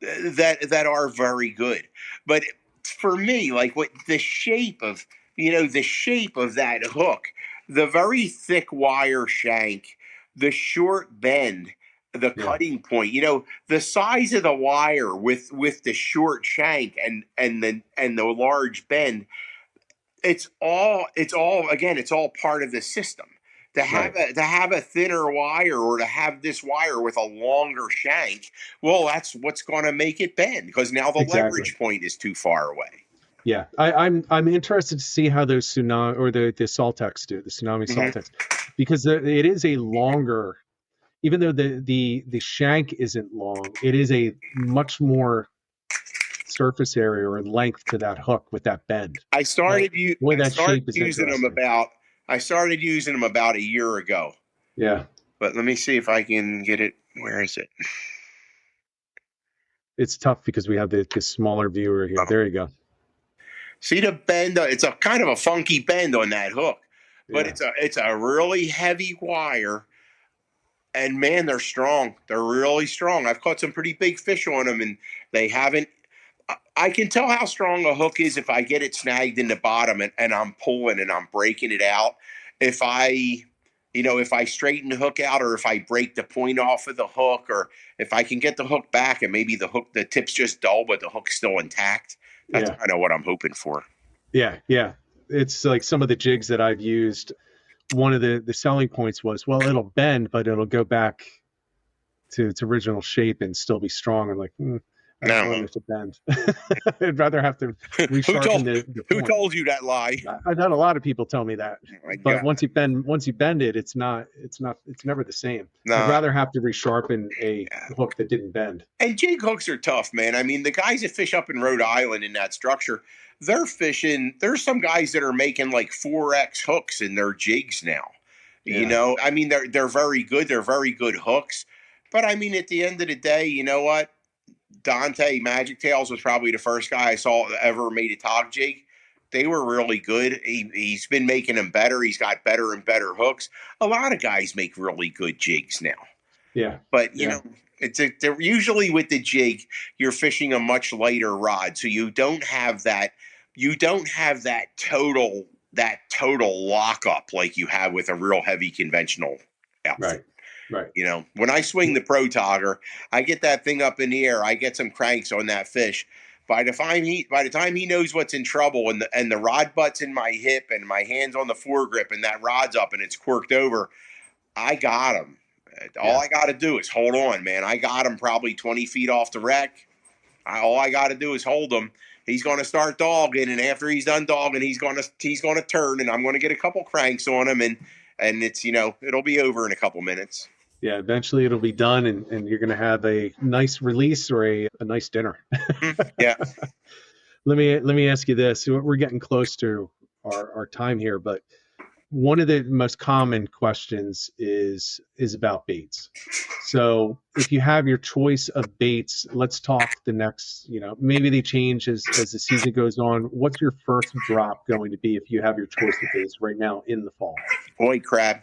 that are very good. But for me, like what the shape of that hook, the very thick wire shank, the short bend, the cutting point, the size of the wire with the short shank and the large bend, it's all part of the system. To have a thinner wire or to have this wire with a longer shank, well, that's what's going to make it bend because now the leverage point is too far away. Yeah, I'm interested to see how those tsunami or the SaltX do, the tsunami SaltX, because it is a longer, even though the shank isn't long, it is a much more surface area or length to that hook with that bend. I started using them about a year ago. Yeah. But let me see if I can get it. Where is it? It's tough because we have the smaller viewer here. There you go. See the bend? It's a kind of a funky bend on that hook, but it's a really heavy wire. And man, they're strong. They're really strong. I've caught some pretty big fish on them, and they haven't. I can tell how strong a hook is if I get it snagged in the bottom and I'm pulling and I'm breaking it out. If I straighten the hook out or if I break the point off of the hook or if I can get the hook back and maybe the tip's just dull, but the hook's still intact. That's kind of what I'm hoping for. Yeah. Yeah. It's like some of the jigs that I've used. One of the selling points was, well, it'll bend, but it'll go back to its original shape and still be strong. I'm like, I don't want it to bend. I'd rather have to resharpen the point. Who told you that lie? I've had a lot of people tell me that. But once you bend it, it's never the same. No. I'd rather have to resharpen a hook that didn't bend. And jig hooks are tough, man. I mean, the guys that fish up in Rhode Island in that structure, they're fishing. There's some guys that are making like 4X hooks in their jigs now. Yeah. I mean, they're very good. They're very good hooks. But I mean, at the end of the day, you know what? Dante Magic Tails was probably the first guy I saw that ever made a tog jig. They were really good. He's been making them better. He's got better and better hooks. A lot of guys make really good jigs now. Yeah. But, you know, they're usually with the jig, you're fishing a much lighter rod. So you don't have that total lockup like you have with a real heavy conventional outfit. Right. You know, when I swing the Pro Togger, I get that thing up in the air. I get some cranks on that fish. By the time he knows what's in trouble and the rod butt's in my hip and my hand's on the foregrip and that rod's up and it's quirked over, I got him. All I got to do is hold on, man. I got him probably 20 feet off the wreck. All I got to do is hold him. He's going to start dogging, and after he's done dogging, he's going to turn, and I'm going to get a couple cranks on him, and it's, it'll be over in a couple minutes. Yeah, eventually it'll be done, and you're going to have a nice release or a nice dinner. Yeah. Let me ask you this. We're getting close to our time here, but one of the most common questions is about baits. So if you have your choice of baits, let's talk the next, maybe they change as the season goes on. What's your first drop going to be if you have your choice of baits right now in the fall? White crab.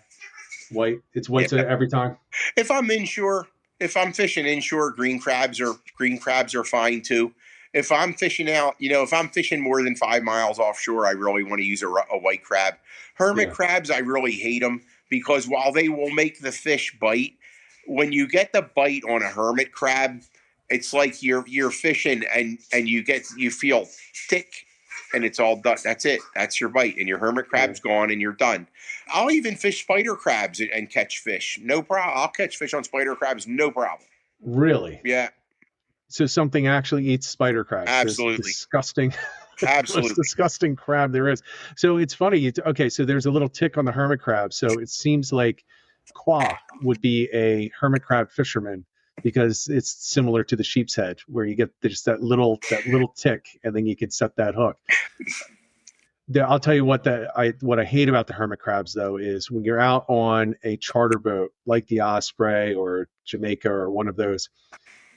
White. It's white every time. If I'm inshore, if I'm fishing inshore, green crabs are fine too. If I'm fishing out, if I'm fishing more than 5 miles offshore, I really want to use a white crab. Hermit crabs, I really hate them because while they will make the fish bite, when you get the bite on a hermit crab, it's like you're fishing and you feel thick and it's all done. That's it. That's your bite, and your hermit crab's gone and you're done. I'll even fish spider crabs and catch fish. No problem. I'll catch fish on spider crabs, no problem. Really? Yeah. So something actually eats spider crabs. Absolutely. Disgusting. Absolutely. Most disgusting crab there is. So it's funny. So there's a little tick on the hermit crab. So it seems like Qua would be a hermit crab fisherman because it's similar to the sheep's head, where you get just that little tick, and then you can set that hook. I'll tell you what I hate about the hermit crabs though is when you're out on a charter boat like the Osprey or Jamaica or one of those,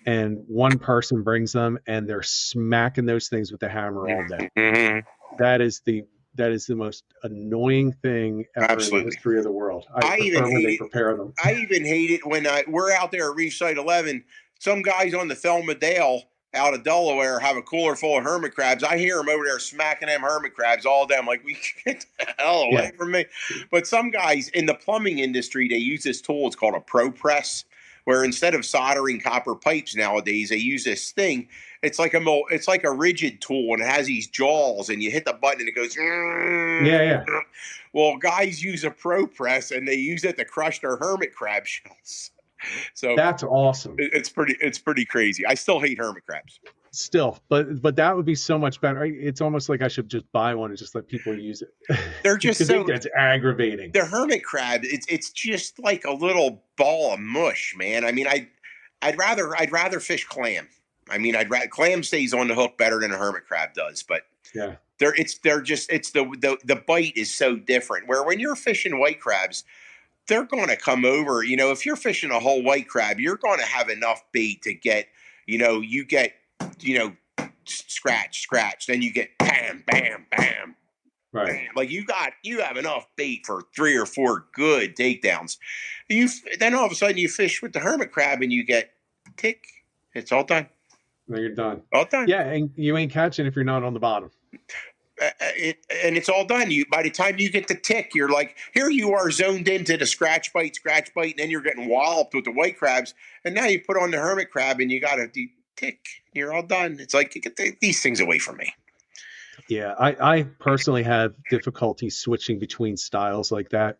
and one person brings them and they're smacking those things with the hammer all day. Mm-hmm. That is the most annoying thing ever in the history of the world. I prefer when they prepare them. I even hate it when we're out there at Reef Site 11. Some guys on the Thelma Dale out of Delaware have a cooler full of hermit crabs. I hear them over there smacking them hermit crabs all day. I'm like, we get the hell away from me. But some guys in the plumbing industry, they use this tool. It's called a Pro Press, where instead of soldering copper pipes nowadays, they use this thing. It's like a rigid tool, and it has these jaws, and you hit the button and it goes. Yeah. Well, guys use a Pro Press, and they use it to crush their hermit crab shells. So that's awesome. It's pretty crazy. I still hate hermit crabs. Still, but that would be so much better. It's almost like I should just buy one and just let people use it. They're just it's aggravating. The hermit crab, it's just like a little ball of mush, man. I mean, I'd rather fish clam. I mean, clam stays on the hook better than a hermit crab does, but yeah, the bite is so different. Where when you're fishing white crabs, they're going to come over. If you're fishing a whole white crab, you're going to have enough bait to get, you get. Scratch, then you get bam, bam, bam. Right. Bam. Like you have enough bait for 3 or 4 good takedowns. Then all of a sudden you fish with the hermit crab and you get tick. It's all done. No, you're done. All done. Yeah, and you ain't catching if you're not on the bottom. And it's all done. By the time you get the tick, you're like, here you are zoned into the scratch bite, and then you're getting walloped with the white crabs. And now you put on the hermit crab and you got to tick. You're all done. It's like, get these things away from me. Yeah, I personally have difficulty switching between styles like that.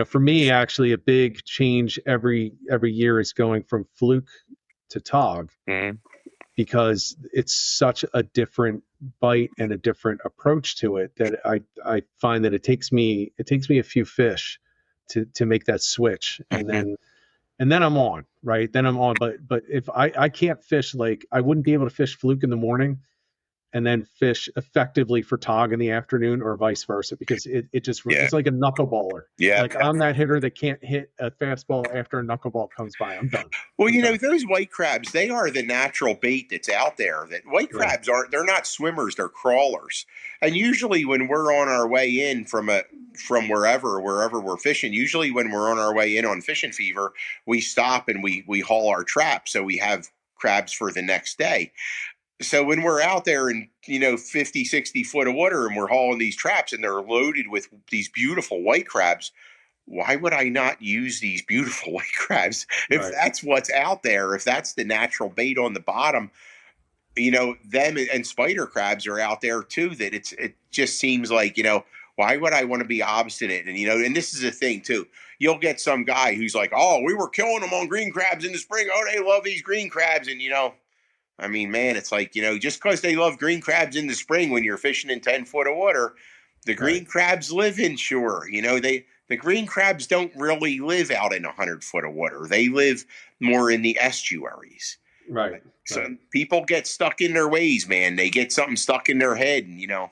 For me, actually, a big change every year is going from fluke to tog, because it's such a different bite and a different approach to it that I find that it takes me a few fish to make that switch, and then I'm on, right? Then I'm on. But if I can't fish, like I wouldn't be able to fish fluke in the morning and then fish effectively for tog in the afternoon, or vice versa, because it's like a knuckleballer. Yeah. Like I'm that hitter that can't hit a fastball after a knuckleball comes by. I'm done. Well, those white crabs, they are the natural bait that's out there. That white crabs they're not swimmers, they're crawlers. And usually when we're on our way in from wherever we're fishing, usually when we're on our way in on Fishing Fever, we stop and we haul our traps, so we have crabs for the next day. So when we're out there in, 50, 60 foot of water and we're hauling these traps and they're loaded with these beautiful white crabs, why would I not use these beautiful white crabs? If that's what's out there, if that's the natural bait on the bottom, them and spider crabs are out there too, that it just seems like, why would I want to be obstinate? And, and this is a thing too. You'll get some guy who's like, oh, we were killing them on green crabs in the spring. Oh, they love these green crabs. And, I mean, man, it's like, just because they love green crabs in the spring when you're fishing in 10 foot of water, the green crabs live inshore. The green crabs don't really live out in 100 foot of water. They live more in the estuaries. Right. So people get stuck in their ways, man. They get something stuck in their head, and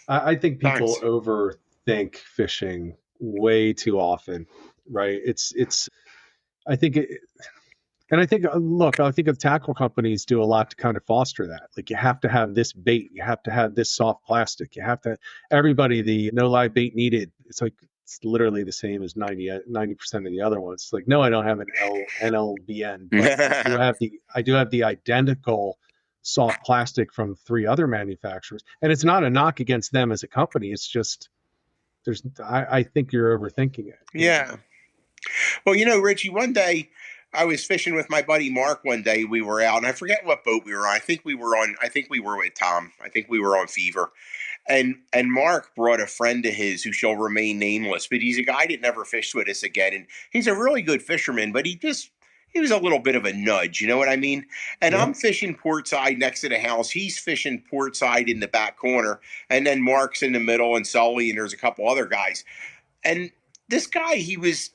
I think people overthink fishing way too often, right? I think I think the tackle companies do a lot to kind of foster that. Like, you have to have this bait, you have to have this soft plastic, you have to, everybody, the no live bait needed. It's like, it's literally the same as 90% of the other ones. It's like, no, I don't have an NLBN, but I do have the identical soft plastic from 3 other manufacturers. And it's not a knock against them as a company. It's just, I think you're overthinking it. Yeah. Well, Richie, one day I was fishing with my buddy Mark one day. We were out, and I forget what boat we were on. I think we were with Tom. I think we were on Fever. And Mark brought a friend of his who shall remain nameless, but he's a guy that never fished with us again. And he's a really good fisherman, but he was a little bit of a nudge, you know what I mean? And I'm fishing port side next to the house. He's fishing port side in the back corner. And then Mark's in the middle, and Sully, and there's a couple other guys. And this guy, he was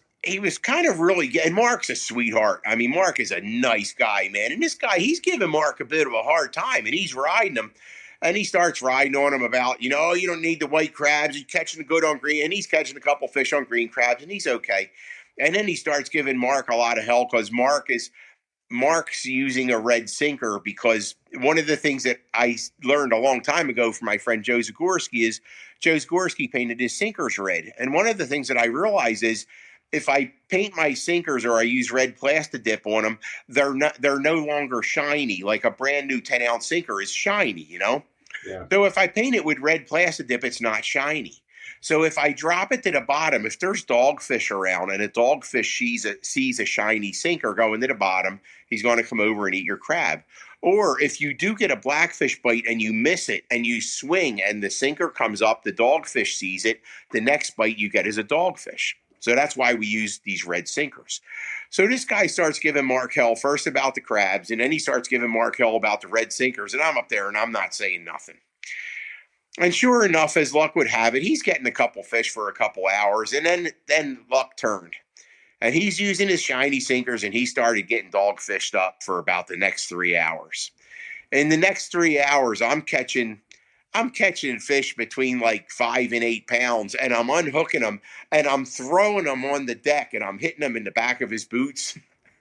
kind of really good. And Mark's a sweetheart. I mean, Mark is a nice guy, man. And this guy, he's giving Mark a bit of a hard time, and he's riding him. And he starts riding on him about, you don't need the white crabs. You're catching the good on green. And he's catching a couple fish on green crabs, and he's okay. And then he starts giving Mark a lot of hell because Mark's using a red sinker, because one of the things that I learned a long time ago from my friend Joe Zagorski is Joe Zagorski painted his sinkers red. And one of the things that I realize is, if I paint my sinkers or I use red plastic dip on them, they're no longer shiny. Like a brand new 10-ounce sinker is shiny, Yeah. So if I paint it with red plastic dip, it's not shiny. So if I drop it to the bottom, if there's dogfish around and a dogfish sees a shiny sinker going to the bottom, he's going to come over and eat your crab. Or if you do get a blackfish bite and you miss it and you swing and the sinker comes up, the dogfish sees it, the next bite you get is a dogfish. So that's why we use these red sinkers. So this guy starts giving Mark hell first about the crabs, and then he starts giving Mark hell about the red sinkers, and I'm up there and I'm not saying nothing. And sure enough, as luck would have it, he's getting a couple fish for a couple hours, and then luck turned. And he's using his shiny sinkers, and he started getting dogfished up for about the next 3 hours. In the next 3 hours, I'm catching fish between like 5 and 8 pounds, and I'm unhooking them and I'm throwing them on the deck, and I'm hitting them in the back of his boots.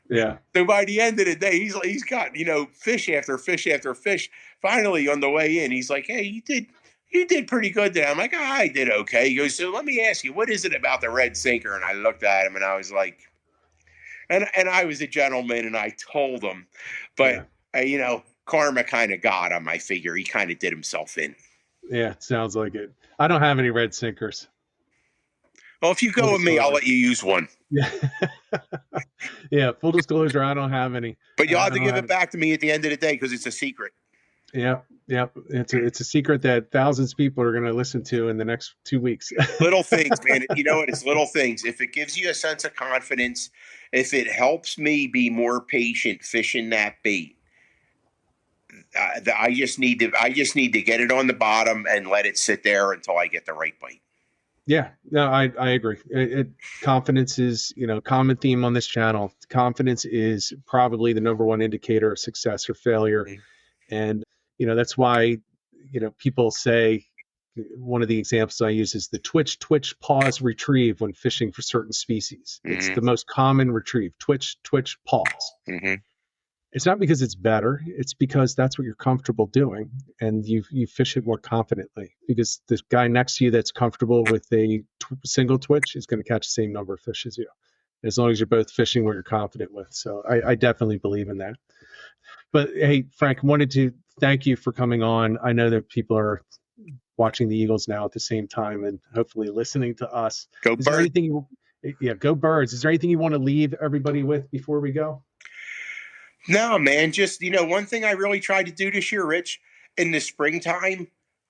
Yeah. So by the end of the day, he's got, fish after fish after fish. Finally, on the way in, he's like, "Hey, you did pretty good today." I'm like, "I did okay." He goes, "So let me ask you, what is it about the red sinker?" And I looked at him and I was like, and I was a gentleman and I told him, but karma kind of got him. I figure he kind of did himself in. Yeah, it sounds like it. I don't have any red sinkers. Well, if you go with me, I'll let you use one. Yeah. Yeah, full disclosure, I don't have any. But you'll have to give it back to me at the end of the day because it's a secret. Yeah. It's a secret that thousands of people are going to listen to in the next 2 weeks. Little things, man. You know what? It's little things. If it gives you a sense of confidence, if it helps me be more patient fishing that bait, I just need to get it on the bottom and let it sit there until I get the right bite. Yeah, no, I agree. Confidence is, common theme on this channel. Confidence is probably the number one indicator of success or failure. Mm-hmm. And, that's why, people say, one of the examples I use is the twitch, pause, retrieve when fishing for certain species. Mm-hmm. It's the most common retrieve, twitch, pause. Mm-hmm. It's not because it's better. It's because that's what you're comfortable doing, and you fish it more confidently. Because the guy next to you that's comfortable with a single twitch is going to catch the same number of fish as you, as long as you're both fishing what you're confident with. So I definitely believe in that. But hey, Frank, wanted to thank you for coming on. I know that people are watching the Eagles now at the same time and hopefully listening to us. Go Birds! Go Birds! Is there anything you want to leave everybody with before we go? No, man, just, one thing I really tried to do this year, Rich, in the springtime,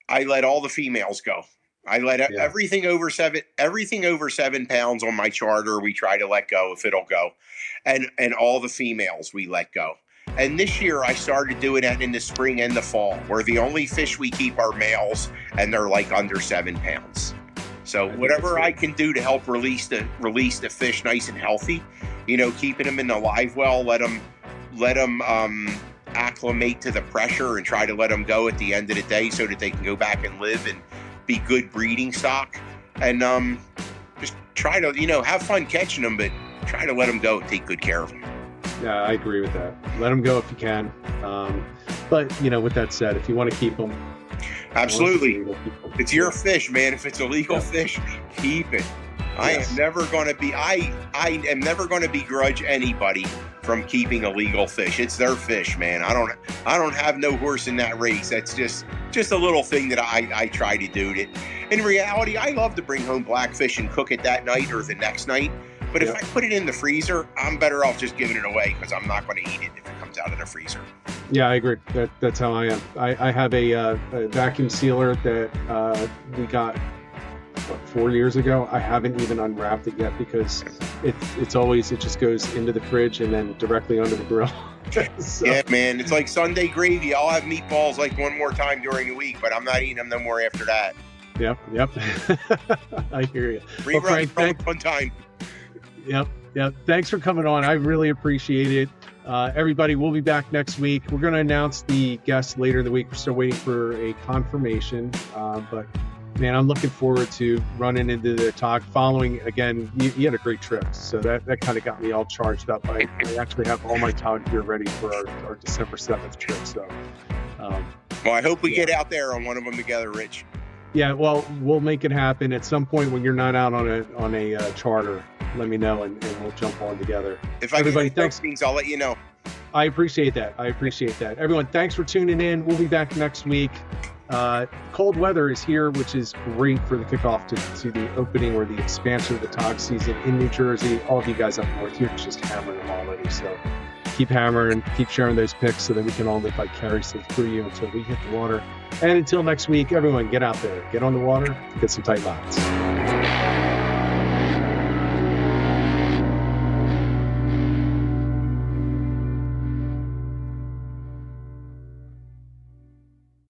I let all the females go. I let everything over 7 pounds on my charter. We try to let go if it'll go, and all the females we let go. And this year I started doing that in the spring and the fall, where the only fish we keep are males, and they're like under 7 pounds. So whatever I can do to help release the fish nice and healthy, keeping them in the live well, let them acclimate to the pressure and try to let them go at the end of the day so that they can go back and live and be good breeding stock. And just try to, have fun catching them, but try to let them go and take good care of them. Yeah, I agree with that. Let them go if you can. But, with that said, if you want to keep them. Absolutely. It's your fish, man. If it's a legal fish, keep it. I am never going to begrudge anybody from keeping a legal fish. It's their fish, man. I don't have no horse in that race. That's just a little thing that I try to do. In reality, I love to bring home blackfish and cook it that night or the next night. But if I put it in the freezer, I'm better off just giving it away because I'm not going to eat it if it comes out of the freezer. Yeah, I agree. That's how I am. I have a vacuum sealer that we got 4 years ago. I haven't even unwrapped it yet because it just goes into the fridge and then directly under the grill. So. Yeah, man. It's like Sunday gravy. I'll have meatballs like one more time during the week, but I'm not eating them no more after that. Yep. I hear you. Frank, fun time. Yep. Thanks for coming on. I really appreciate it. Everybody, we'll be back next week. We're going to announce the guests later in the week. We're still waiting for a confirmation. But, man, I'm looking forward to running into the Tautog. Following, again, you had a great trip. So that kind of got me all charged up. I actually have all my Tautog gear ready for our December 7th trip. So, well, I hope we get out there on one of them together, Rich. Yeah, well, we'll make it happen at some point when you're not out on a charter. Let me know and we'll jump on together. If everybody thanks, I'll let you know. I appreciate that. Everyone, thanks for tuning in. We'll be back next week. Cold weather is here, which is great for the kickoff to the opening or the expansion of the Tautog season in New Jersey. All of you guys up north, you're just hammering them already. So keep hammering, keep sharing those picks so that we can all live vicariously through you until we hit the water. And until next week, everyone, get out there, get on the water, get some tight lines.